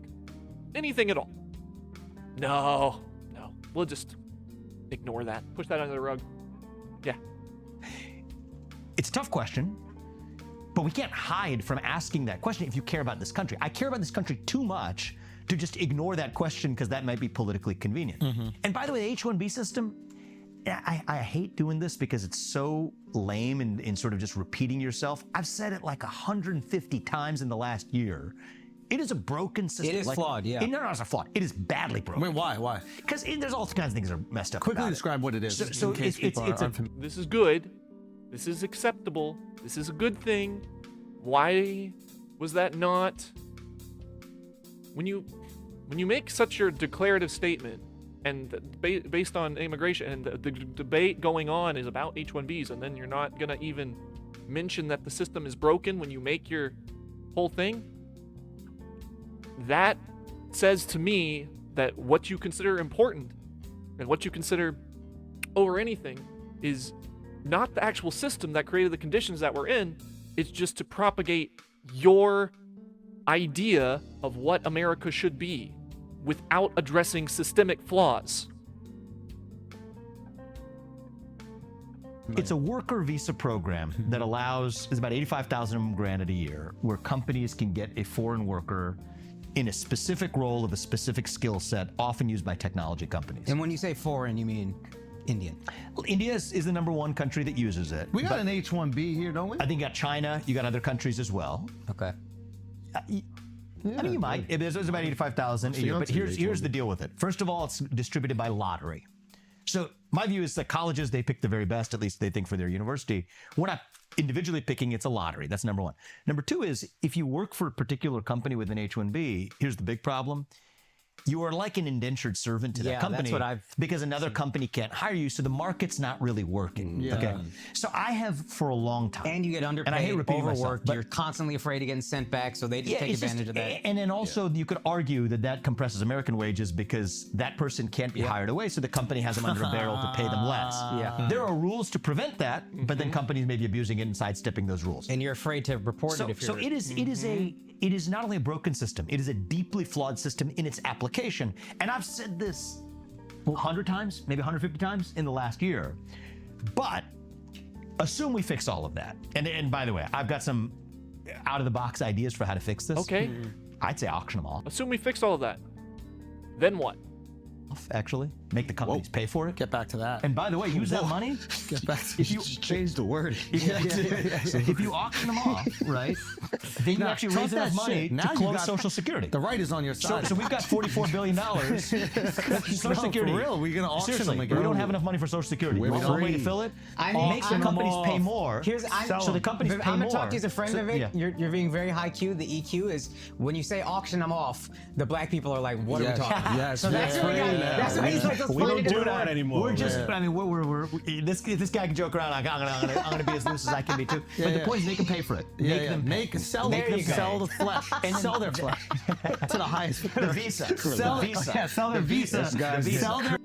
Anything at all? No. We'll just ignore that. Push that under the rug. Yeah. It's a tough question, but we can't hide from asking that question if you care about this country. I care about this country too much to just ignore that question because that might be politically convenient. And by the way, the H-1B system, I hate doing this because it's so lame in sort of just repeating yourself. I've said it like 150 times in the last year. It is a broken system. It is flawed, yeah. No, it's not flawed. It is badly broken. Wait, why? Because there's all kinds of things that are messed up. Quickly about describe what it is. So in case it's people a aren't familiar. This is good. This is acceptable. This is a good thing. Why was that not? When you make such a declarative statement, and based on immigration, and the debate going on is about H-1Bs, and then you're not gonna even mention that the system is broken when you make your whole thing. That says to me that what you consider important and what you consider over anything is not the actual system that created the conditions that we're in. It's just to propagate your idea of what America should be without addressing systemic flaws. It's a worker visa program that allows, it's about 85,000 of them granted a year, where companies can get a foreign worker in a specific role of a specific skill set, often used by technology companies. And when you say foreign, you mean Indian. India is the *1 country that uses it. We got an H-1B here, don't we? I think you got China, you got other countries as well. Okay. I mean, you might. There's about 85,000 a year, but here's the deal with it. First of all, it's distributed by lottery. So my view is that colleges, they pick the very best, at least they think for their university. We're not individually picking, it's a lottery. That's number one. Number two is, if you work for a particular company with an H-1B, here's the big problem. You are like an indentured servant to that company. That's what I've because another company can't hire you, so the market's not really working. Okay. So I have for a long time. And you get underpaid, and I hate repeating myself, overworked. but You're constantly afraid of getting sent back, so they just take advantage of that. And then also you could argue that compresses American wages because that person can't be hired away, so the company has them under a barrel to pay them less. Yeah. There are rules to prevent that, but then companies may be abusing it and sidestepping those rules. And you're afraid to report it if you're... So it is not only a broken system, it is a deeply flawed system in its application. And I've said this 100 times, maybe 150 times in the last year. But assume we fix all of that. And by the way, I've got some out-of-the-box ideas for how to fix this. Okay. I'd say auction them off, Assume we fix all of that. Then what? actually. Make the companies pay for it. Get back to that. And by the way, use that money. Get back to If you change the word. If you auction them off, right, then you Now, actually trust raise enough that money shit. to Now you close got- Social Security. The right is on your side. So we've got $44 billion. Social Security. For real, we're gonna auction Seriously, them again. we don't have enough money for Social Security. We're You want one way to free. fill it? I'm- Make the I'm- companies pay more. So the companies pay I'm more. gonna talk to you as a friend, Vivek. Yeah. You're being very high Q. The EQ is when you say auction them off, the black people are like, what Yes. are we talking? Yes. So that's Yes. what we got. Yeah. That's why he's like, let's We find don't a do different that word. anymore. We're just, I mean, if this guy can joke around, I'm gonna be as loose as I can be too. But the point is, they can pay for it. Make them pay. sell There them you go. sell the flesh and sell their flesh to the highest The visa. sell The visa. yeah, sell their visa. This guy's The visa. Sell their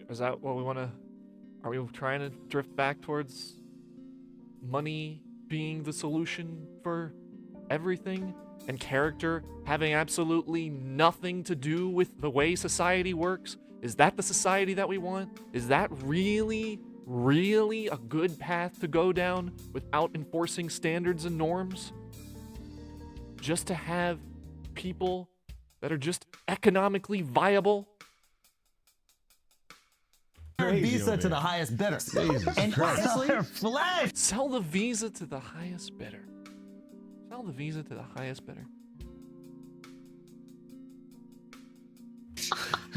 Is that what we want to? Are we trying to drift back towards money being the solution for everything, and character having absolutely nothing to do with the way society works? Is that the society that we want? Is that really a good path to go down without enforcing standards and norms? Just to have people that are just economically viable? visa to the highest bidder. And honestly, Flesh. Sell the visa to the highest bidder. Sell the visa to the highest bidder.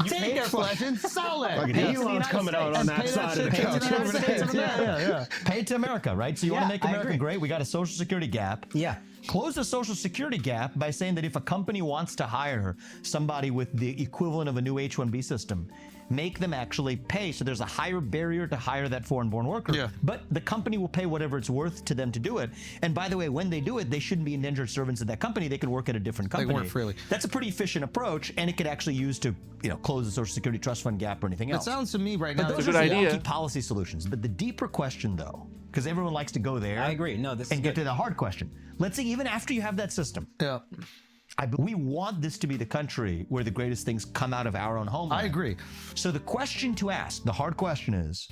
Take their flesh and sell it. Fucking Pay it to the Elon's United coming out States. on that Pay side of the shit to couch. United States. Yeah. pay it to America, right? So you want Yeah, to make I America agree. great? We got a Social Security gap. Yeah. Close the Social Security gap by saying that if a company wants to hire somebody with the equivalent of a new H-1B system, make them actually pay. So there's a higher barrier to hire that foreign-born worker. Yeah. But the company will pay whatever it's worth to them to do it. And by the way, when they do it, they shouldn't be indentured servants of that company. They can work at a different company. work freely. That's a pretty efficient approach, and it could actually use to, close the Social Security trust fund gap or anything It else. sounds to me right But now. those a are good idea. wonky policy solutions. But the deeper question, though, because everyone likes to go there. I agree. No, this is and get good. to the hard question. Let's say even after you have that system, Yeah, we want this to be the country where the greatest things come out of our own homeland. I agree. So the question to ask, the hard question is,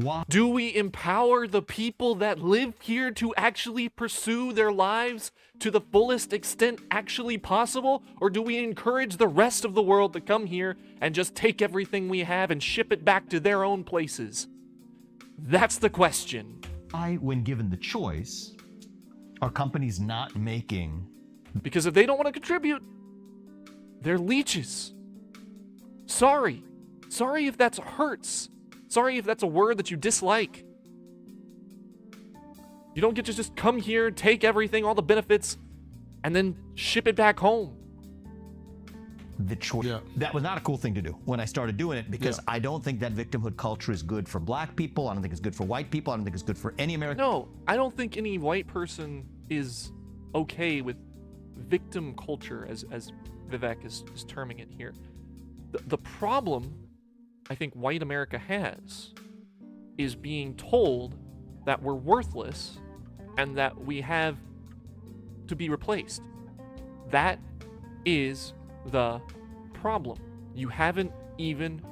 Why? Do we empower the people that live here to actually pursue their lives to the fullest extent actually possible? Or do we encourage the rest of the world to come here and just take everything we have and ship it back to their own places? That's the question. When given the choice, are companies not making? Because if they don't want to contribute, they're leeches. Sorry. Sorry if that hurts. Sorry if that's a word that you dislike. You don't get to just come here, take everything, all the benefits, and then ship it back home. The choice. Yeah. That was not a cool thing to do when I started doing it, because I don't think that victimhood culture is good for black people. I don't think it's good for white people. I don't think it's good for any American. No, I don't think any white person is okay with victim culture, as Vivek is terming it here. The problem I think white America has is being told that we're worthless and that we have to be replaced. That is the problem. You haven't even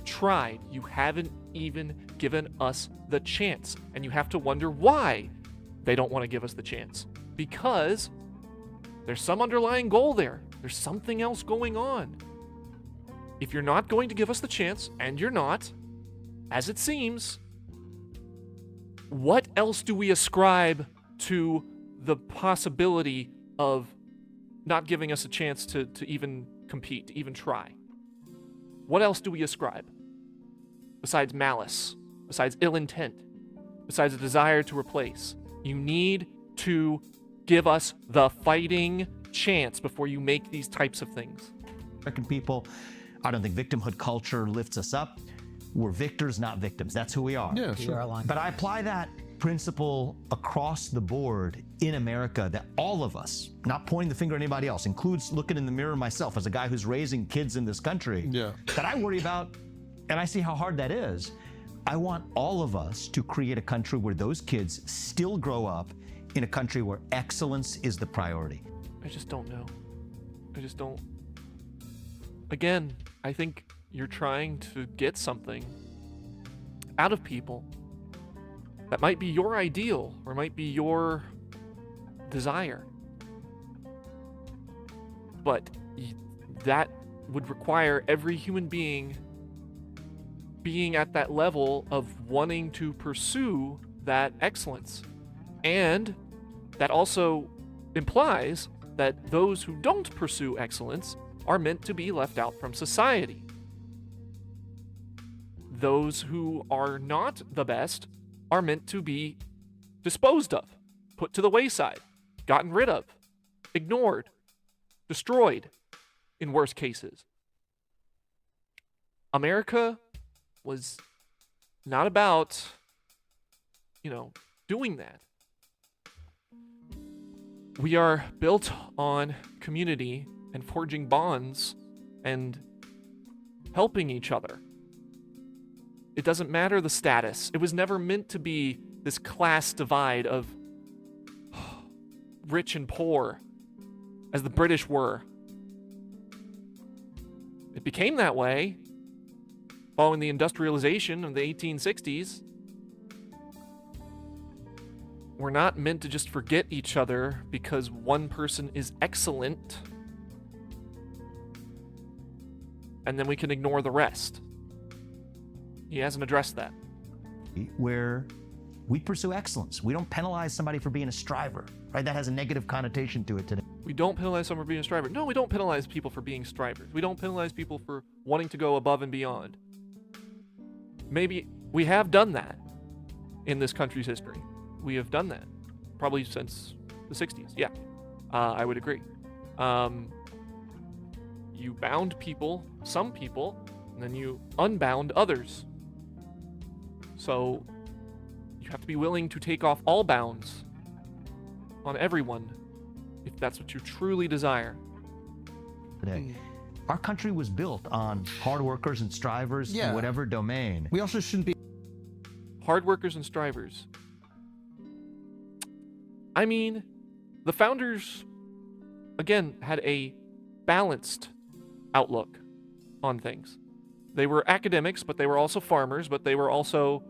tried. You haven't even given us the chance. And you have to wonder why they don't want to give us the chance. Because there's some underlying goal there. There's something else going on. If you're not going to give us the chance, and you're not, as it seems, what else do we ascribe to the possibility of not giving us a chance to even compete, to even try? What else do we ascribe? Besides malice, besides ill intent, besides a desire to replace. You need to give us the fighting chance before you make these types of things. American people, I don't think victimhood culture lifts us up. We're victors, not victims. That's who we are. Yeah, You sure. are lying. But I apply that principle across the board in America, that all of us, not pointing the finger at anybody else, includes looking in the mirror myself as a guy who's raising kids in this country, Yeah. that I worry about, and I see how hard that is. I want all of us to create a country where those kids still grow up in a country where excellence is the priority. I just don't know. I just don't. Again, I think you're trying to get something out of people that might be your ideal or might be your desire. But that would require every human being at that level of wanting to pursue that excellence. And that also implies that those who don't pursue excellence are meant to be left out from society. Those who are not the best are meant to be disposed of, put to the wayside, gotten rid of, ignored, destroyed, in worst cases. America was not about, doing that. We are built on community and forging bonds and helping each other. It doesn't matter the status. It was never meant to be this class divide of rich and poor, as the British were. It became that way following the industrialization of the 1860s. We're not meant to just forget each other because one person is excellent and then we can ignore the rest. He hasn't addressed that. Where we pursue excellence. We don't penalize somebody for being a striver, right? That has a negative connotation to it today. We don't penalize someone for being a striver. No, we don't penalize people for being strivers. We don't penalize people for wanting to go above and beyond. Maybe we have done that in this country's history. We have done that probably since the 60s. Yeah, I would agree. You bound people, some people, and then you unbound others. So you have to be willing to take off all bounds on everyone if that's what you truly desire. Today. Our country was built on hard workers and strivers in whatever domain. We also shouldn't be. Hard workers and strivers. I mean, the founders, again, had a balanced outlook on things. They were academics, but they were also farmers, but they were also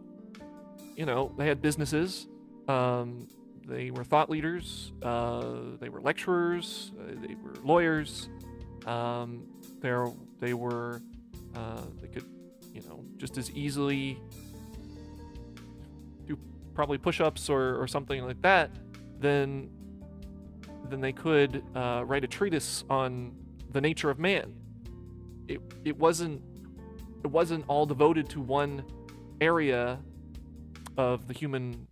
they had businesses. They were thought leaders. They were lecturers. They were lawyers. They were. They could, just as easily do probably push-ups or something like that. Then they could write a treatise on the nature of man. It wasn't all devoted to one area of the human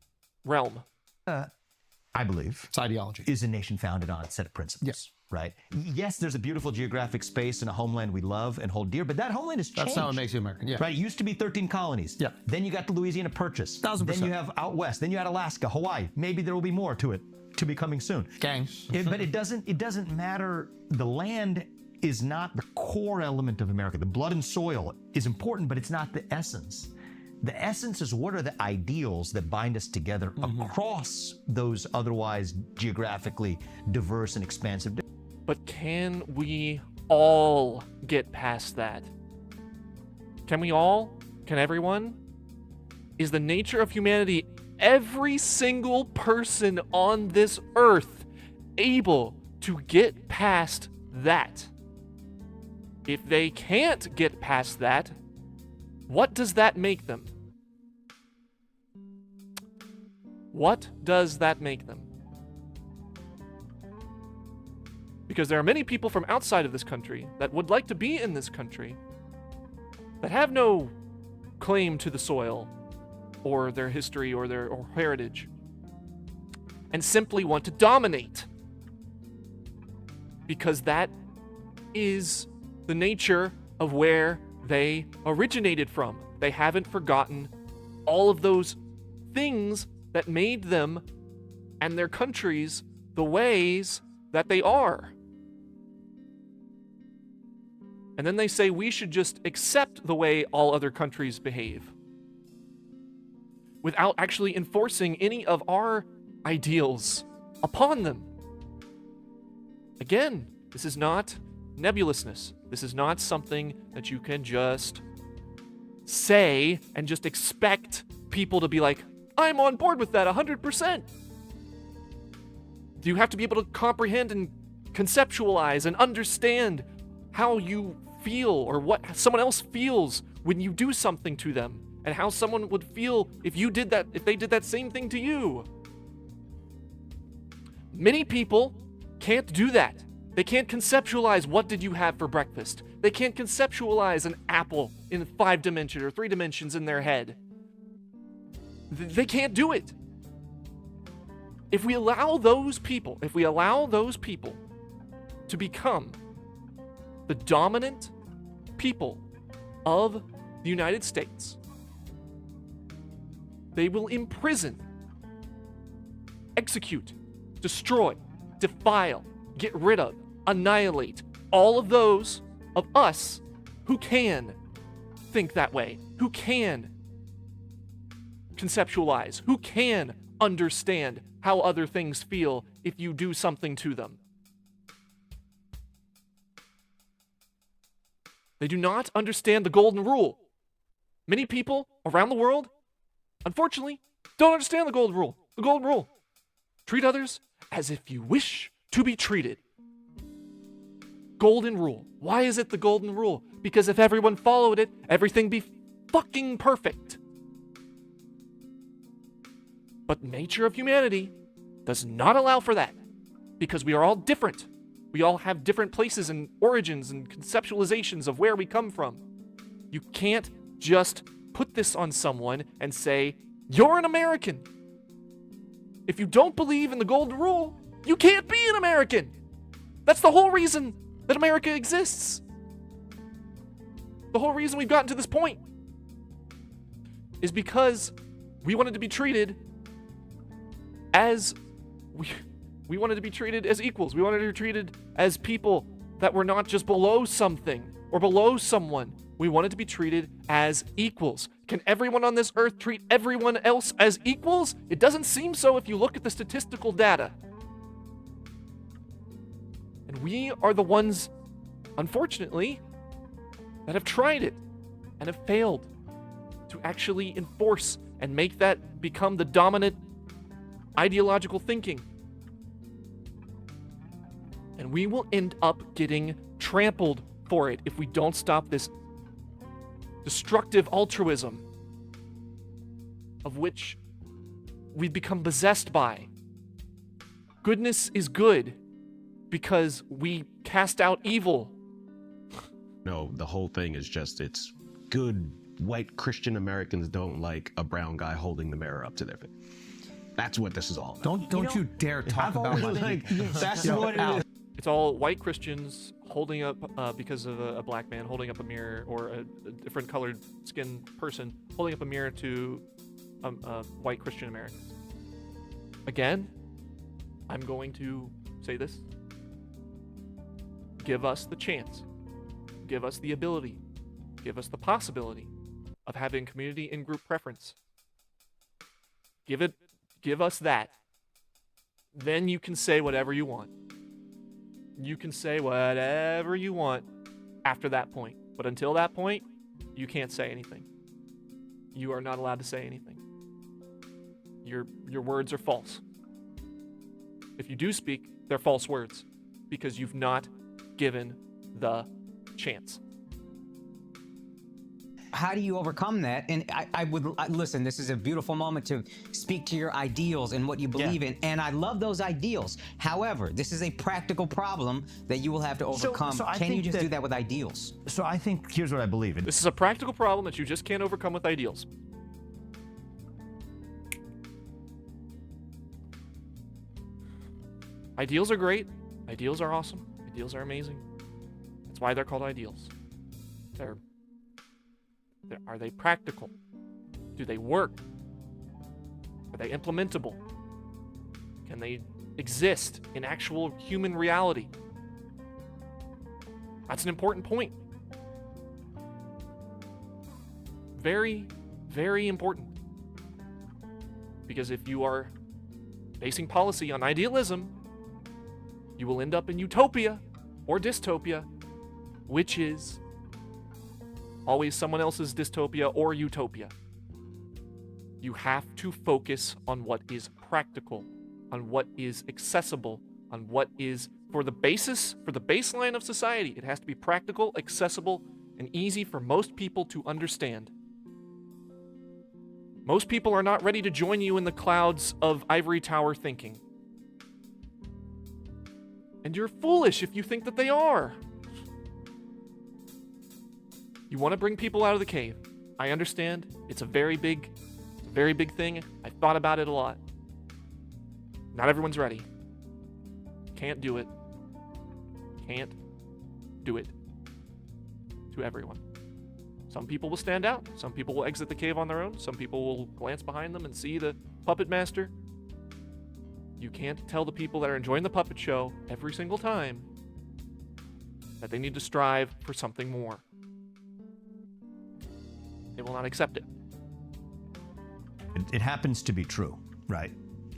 realm. I believe It's ideology. is a nation founded on a set of principles. Yes. Right? Yes, there's a beautiful geographic space and a homeland we love and hold dear, but that homeland has changed. That's not what makes you American. Yeah. Right? It used to be 13 colonies. Yeah. Then you got the Louisiana Purchase. 1000%. Then you have out west. Then you had Alaska, Hawaii. Maybe there will be more to it to be coming soon. Gang. But it doesn't matter. The land is not the core element of America. The blood and soil is important, but it's not the essence. The essence is what are the ideals that bind us together across those otherwise geographically diverse and expansive. But can we all get past that? Can we all? Can everyone? Is the nature of humanity, every single person on this earth, able to get past that? If they can't get past that, what does that make them? What does that make them? Because there are many people from outside of this country that would like to be in this country that have no claim to the soil or their history or their heritage and simply want to dominate. Because that is the nature of where they originated from. They haven't forgotten all of those things that made them and their countries the ways that they are. And then they say we should just accept the way all other countries behave without actually enforcing any of our ideals upon them. Again, this is not nebulousness. This is not something that you can just say and just expect people to be like, I'm on board with that 100%. You have to be able to comprehend and conceptualize and understand how you feel or what someone else feels when you do something to them, and how someone would feel if they did that same thing to you. Many people can't do that. They can't conceptualize what did you have for breakfast. They can't conceptualize an apple in 5 dimensions or 3 dimensions in their head. They can't do it. If we allow those people to become the dominant people of the United States, they will imprison, execute, destroy, defile, get rid of, annihilate all of those of us who can think that way, who can conceptualize, who can understand how other things feel if you do something to them. They do not understand the golden rule. Many people around the world, unfortunately, don't understand the golden rule. The golden rule. Treat others as if you wish to be treated. Golden rule. Why is it the golden rule? Because if everyone followed it, everything be fucking perfect. But the nature of humanity does not allow for that, because we are all different. We all have different places and origins and conceptualizations of where we come from. You can't just put this on someone and say, you're an American. If you don't believe in the golden rule, you can't be an American. That's the whole reason that America exists. The whole reason we've gotten to this point is because we wanted to be treated as we wanted to be treated as equals. We wanted to be treated as people that were not just below something or below someone. We wanted to be treated as equals. Can everyone on this earth treat everyone else as equals? It doesn't seem so if you look at the statistical data. And we are the ones, unfortunately, that have tried it and have failed to actually enforce and make that become the dominant ideological thinking. And we will end up getting trampled for it if we don't stop this destructive altruism of which we've become possessed by. Goodness is good because we cast out evil. No, the whole thing is just, it's good white Christian Americans don't like a brown guy holding the mirror up to their face. That's what this is all about. Don't you dare talk about my like, that's what it is. It's all white Christians holding up, because of a black man holding up a mirror, or a different colored skinned person holding up a mirror to white Christian Americans. Again, I'm going to say this. Give us the chance. Give us the ability. Give us the possibility of having community and group preference. Give us that. Then you can say whatever you want. You can say whatever you want after that point. But until that point, you can't say anything. You are not allowed to say anything. Your words are false. If you do speak, they're false words because you've not given the chance. How do you overcome that? And I would listen, this is a beautiful moment to speak to your ideals and what you believe in. And I love those ideals. However, this is a practical problem that you will have to overcome. So I Can you think just that- do that with ideals? So I think here's what I believe in. This is a practical problem that you just can't overcome with ideals. Ideals are great. Ideals are awesome. Ideals are amazing. That's why they're called ideals. Are they practical? Do they work? Are they implementable? Can they exist in actual human reality? That's an important point. Very, very important. Because if you are basing policy on idealism, you will end up in utopia or dystopia, which is always someone else's dystopia or utopia. You have to focus on what is practical, on what is accessible, on what is for the baseline of society. It has to be practical, accessible, and easy for most people to understand. Most people are not ready to join you in the clouds of ivory tower thinking. And you're foolish if you think that they are. You want to bring people out of the cave. I understand. It's a very big thing. I've thought about it a lot. Not everyone's ready. Can't do it. Can't do it to everyone. Some people will stand out. Some people will exit the cave on their own. Some people will glance behind them and see the puppet master. You can't tell the people that are enjoying the puppet show every single time that they need to strive for something more. They will not accept it. It happens to be true, right?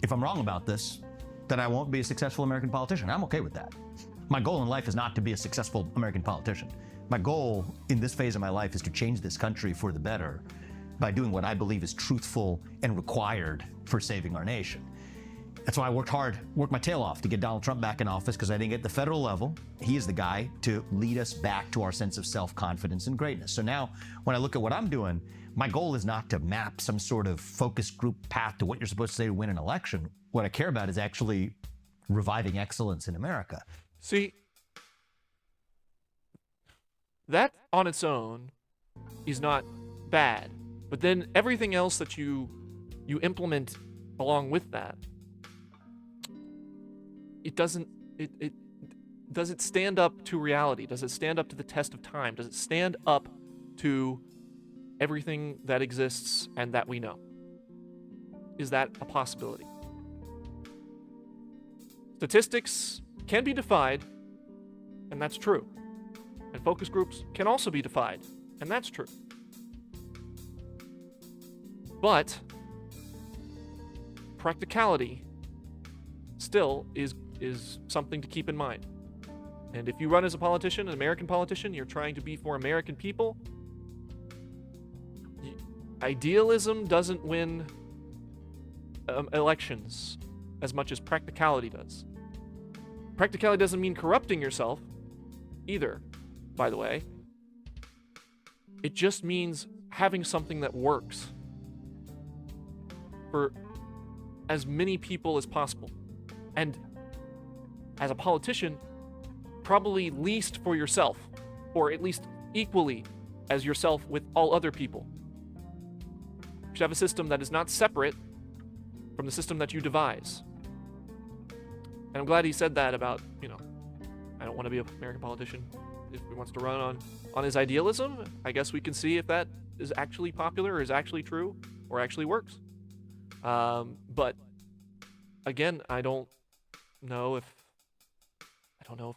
If I'm wrong about this, then I won't be a successful American politician. I'm okay with that. My goal in life is not to be a successful American politician. My goal in this phase of my life is to change this country for the better by doing what I believe is truthful and required for saving our nation. That's why I worked my tail off to get Donald Trump back in office, because I think at the federal level, he is the guy to lead us back to our sense of self-confidence and greatness. So now, when I look at what I'm doing, my goal is not to map some sort of focus group path to what you're supposed to say to win an election. What I care about is actually reviving excellence in America. See, that on its own is not bad. But then everything else that you implement along with that, does it stand up to reality? Does it stand up to the test of time? Does it stand up to everything that exists and that we know? Is that a possibility? Statistics can be defied, and that's true. And focus groups can also be defied, and that's true. But practicality still is something to keep in mind. And if you run as a politician, an American politician, you're trying to be for American people, idealism doesn't win elections as much as practicality does. Practicality doesn't mean corrupting yourself either, by the way. It just means having something that works for as many people as possible. And as a politician, probably least for yourself, or at least equally as yourself with all other people. You should have a system that is not separate from the system that you devise. And I'm glad he said that about, I don't want to be an American politician. If he wants to run on his idealism, I guess we can see if that is actually popular or is actually true or actually works. But again, I don't know if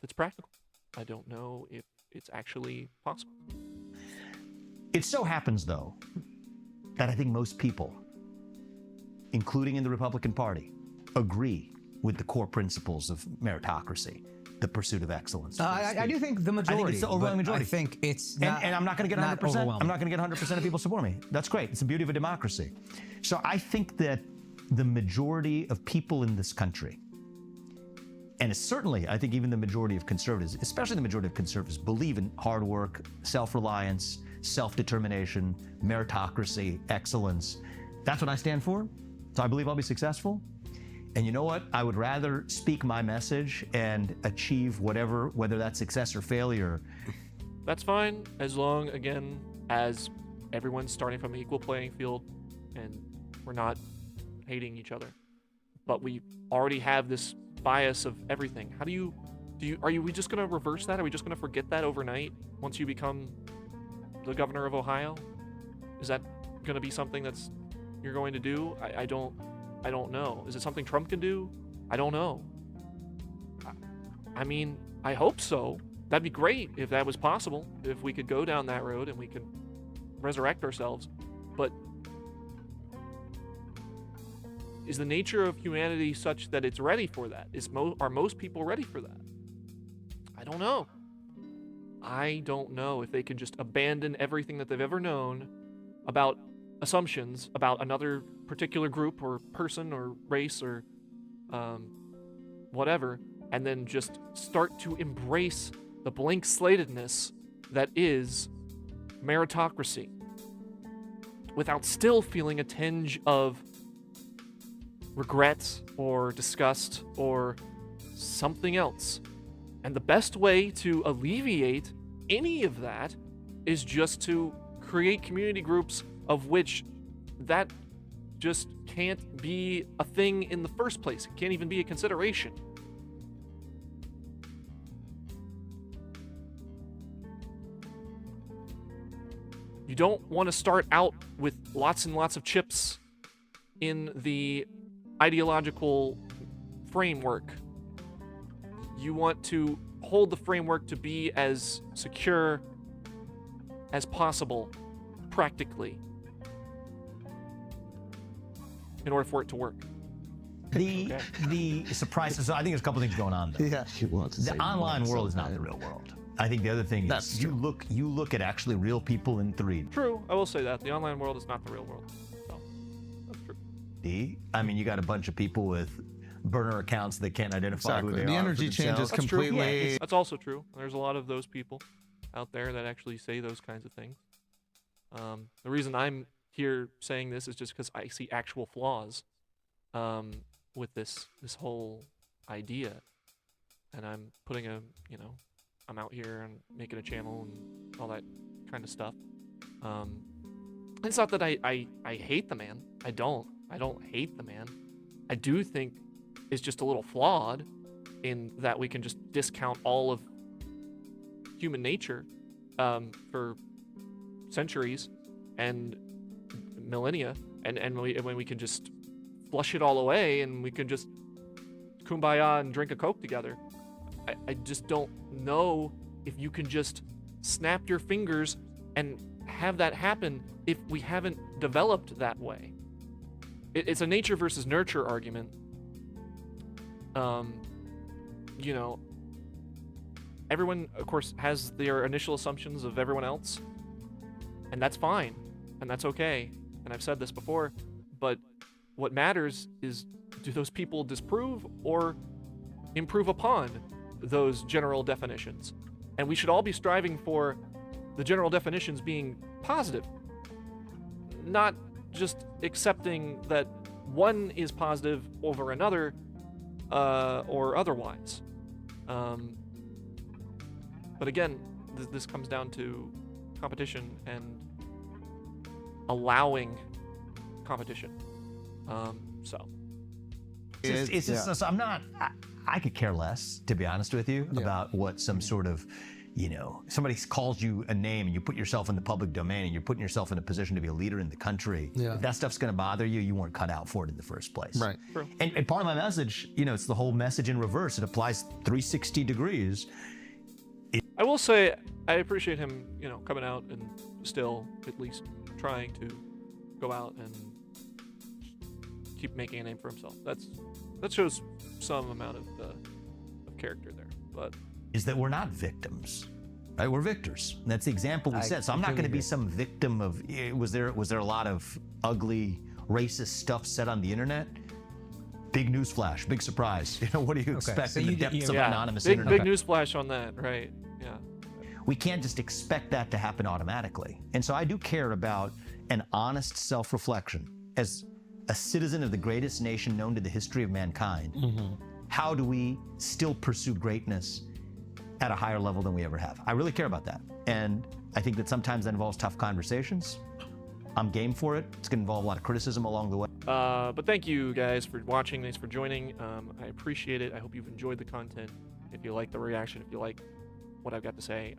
it's practical. I don't know if it's actually possible. It so happens, though, that I think most people, including in the Republican Party, agree with the core principles of meritocracy, the pursuit of excellence. I do think the majority. I think it's the overwhelming majority. I think it's not, and I'm not going to get 100%. overwhelming. I'm not going to get 100% of people support me. That's great. It's the beauty of a democracy. So I think that the majority of people in this country, and certainly I think even the majority of conservatives, especially the majority of conservatives, believe in hard work, self-reliance, self-determination, meritocracy, excellence. That's what I stand for. So I believe I'll be successful. And you know what? I would rather speak my message and achieve whatever, whether that's success or failure. That's fine, as long, again, as everyone's starting from an equal playing field and we're not hating each other. But we already have this bias of everything. Are we just going to reverse that? Are we just going to forget that overnight once you become the governor of Ohio? Is that going to be something that's you're going to do? I don't know. Is it something Trump can do? I don't know. I mean, I hope so. That'd be great if that was possible, if we could go down that road and we could resurrect ourselves. But is the nature of humanity such that it's ready for that? Are most people ready for that? I don't know. I don't know if they can just abandon everything that they've ever known about assumptions about another particular group or person or race or whatever, and then just start to embrace the blank slatedness that is meritocracy without still feeling a tinge of regret or disgust or something else. And the best way to alleviate any of that is just to create community groups of which that just can't be a thing in the first place. It can't even be a consideration. You don't want to start out with lots and lots of chips in the ideological framework. You want to hold the framework to be as secure as possible, practically, in order for it to work. The surprises. So I think there's a couple things going on there. Yeah. The online world is not the real world. I think the other thing That's is true. you look at actually real people in 3D. True, I will say that. The online world is not the real world. So, that's true. I mean, you got a bunch of people with burner accounts that can't identify who Exactly. they The are. energy for changes themselves. That's true. completely. That's also true. There's a lot of those people out there that actually say those kinds of things. The reason I'm here saying this is just because I see actual flaws with this whole idea, and I'm putting I'm out here and making a channel and all that kind of stuff. It's not that I hate the man. I don't hate the man. I do think it's just a little flawed in that we can just discount all of human nature for centuries and millennia, and when we can just flush it all away and we can just kumbaya and drink a Coke together. I just don't know if you can just snap your fingers and have that happen if we haven't developed that way. It's a nature versus nurture argument. Everyone, of course, has their initial assumptions of everyone else, and that's fine, and that's okay. and I've said this before, but what matters is, do those people disprove or improve upon those general definitions? And we should all be striving for the general definitions being positive, not just accepting that one is positive over another or otherwise. But again, this comes down to competition and allowing competition. So It's just, so I'm not, I could care less, to be honest with you, about what some sort of, somebody calls you a name and you put yourself in the public domain and you're putting yourself in a position to be a leader in the country. Yeah. If that stuff's going to bother you, you weren't cut out for it in the first place. Right. True. And part of my message, it's the whole message in reverse. It applies 360 degrees. I will say I appreciate him, coming out and still at least trying to go out and keep making a name for himself. That shows some amount of character there. But Is that we're not victims, right? We're victors. And that's the example we set. So I'm not going to be some victim of. Was there a lot of ugly, racist stuff said on the internet? Big news flash, big surprise. What do you expect So in the you- depths of yeah, anonymous big internet? news flash on that, right? Yeah. We can't just expect that to happen automatically. And so I do care about an honest self-reflection. As a citizen of the greatest nation known to the history of mankind, how do we still pursue greatness at a higher level than we ever have? I really care about that. And I think that sometimes that involves tough conversations. I'm game for it. It's going to involve a lot of criticism along the way. But thank you guys for watching. Thanks for joining. I appreciate it. I hope you've enjoyed the content. If you like the reaction, if you like what I've got to say,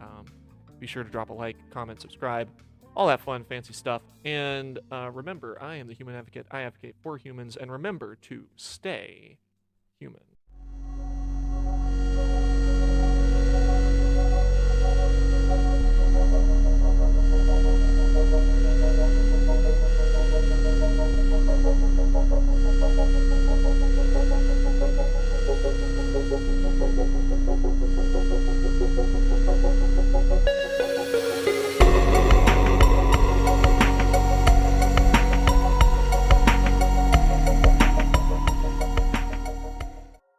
be sure to drop a like, comment, subscribe, all that fun, fancy stuff. And remember, I am the Human Advocate. I advocate for humans. And remember to stay human.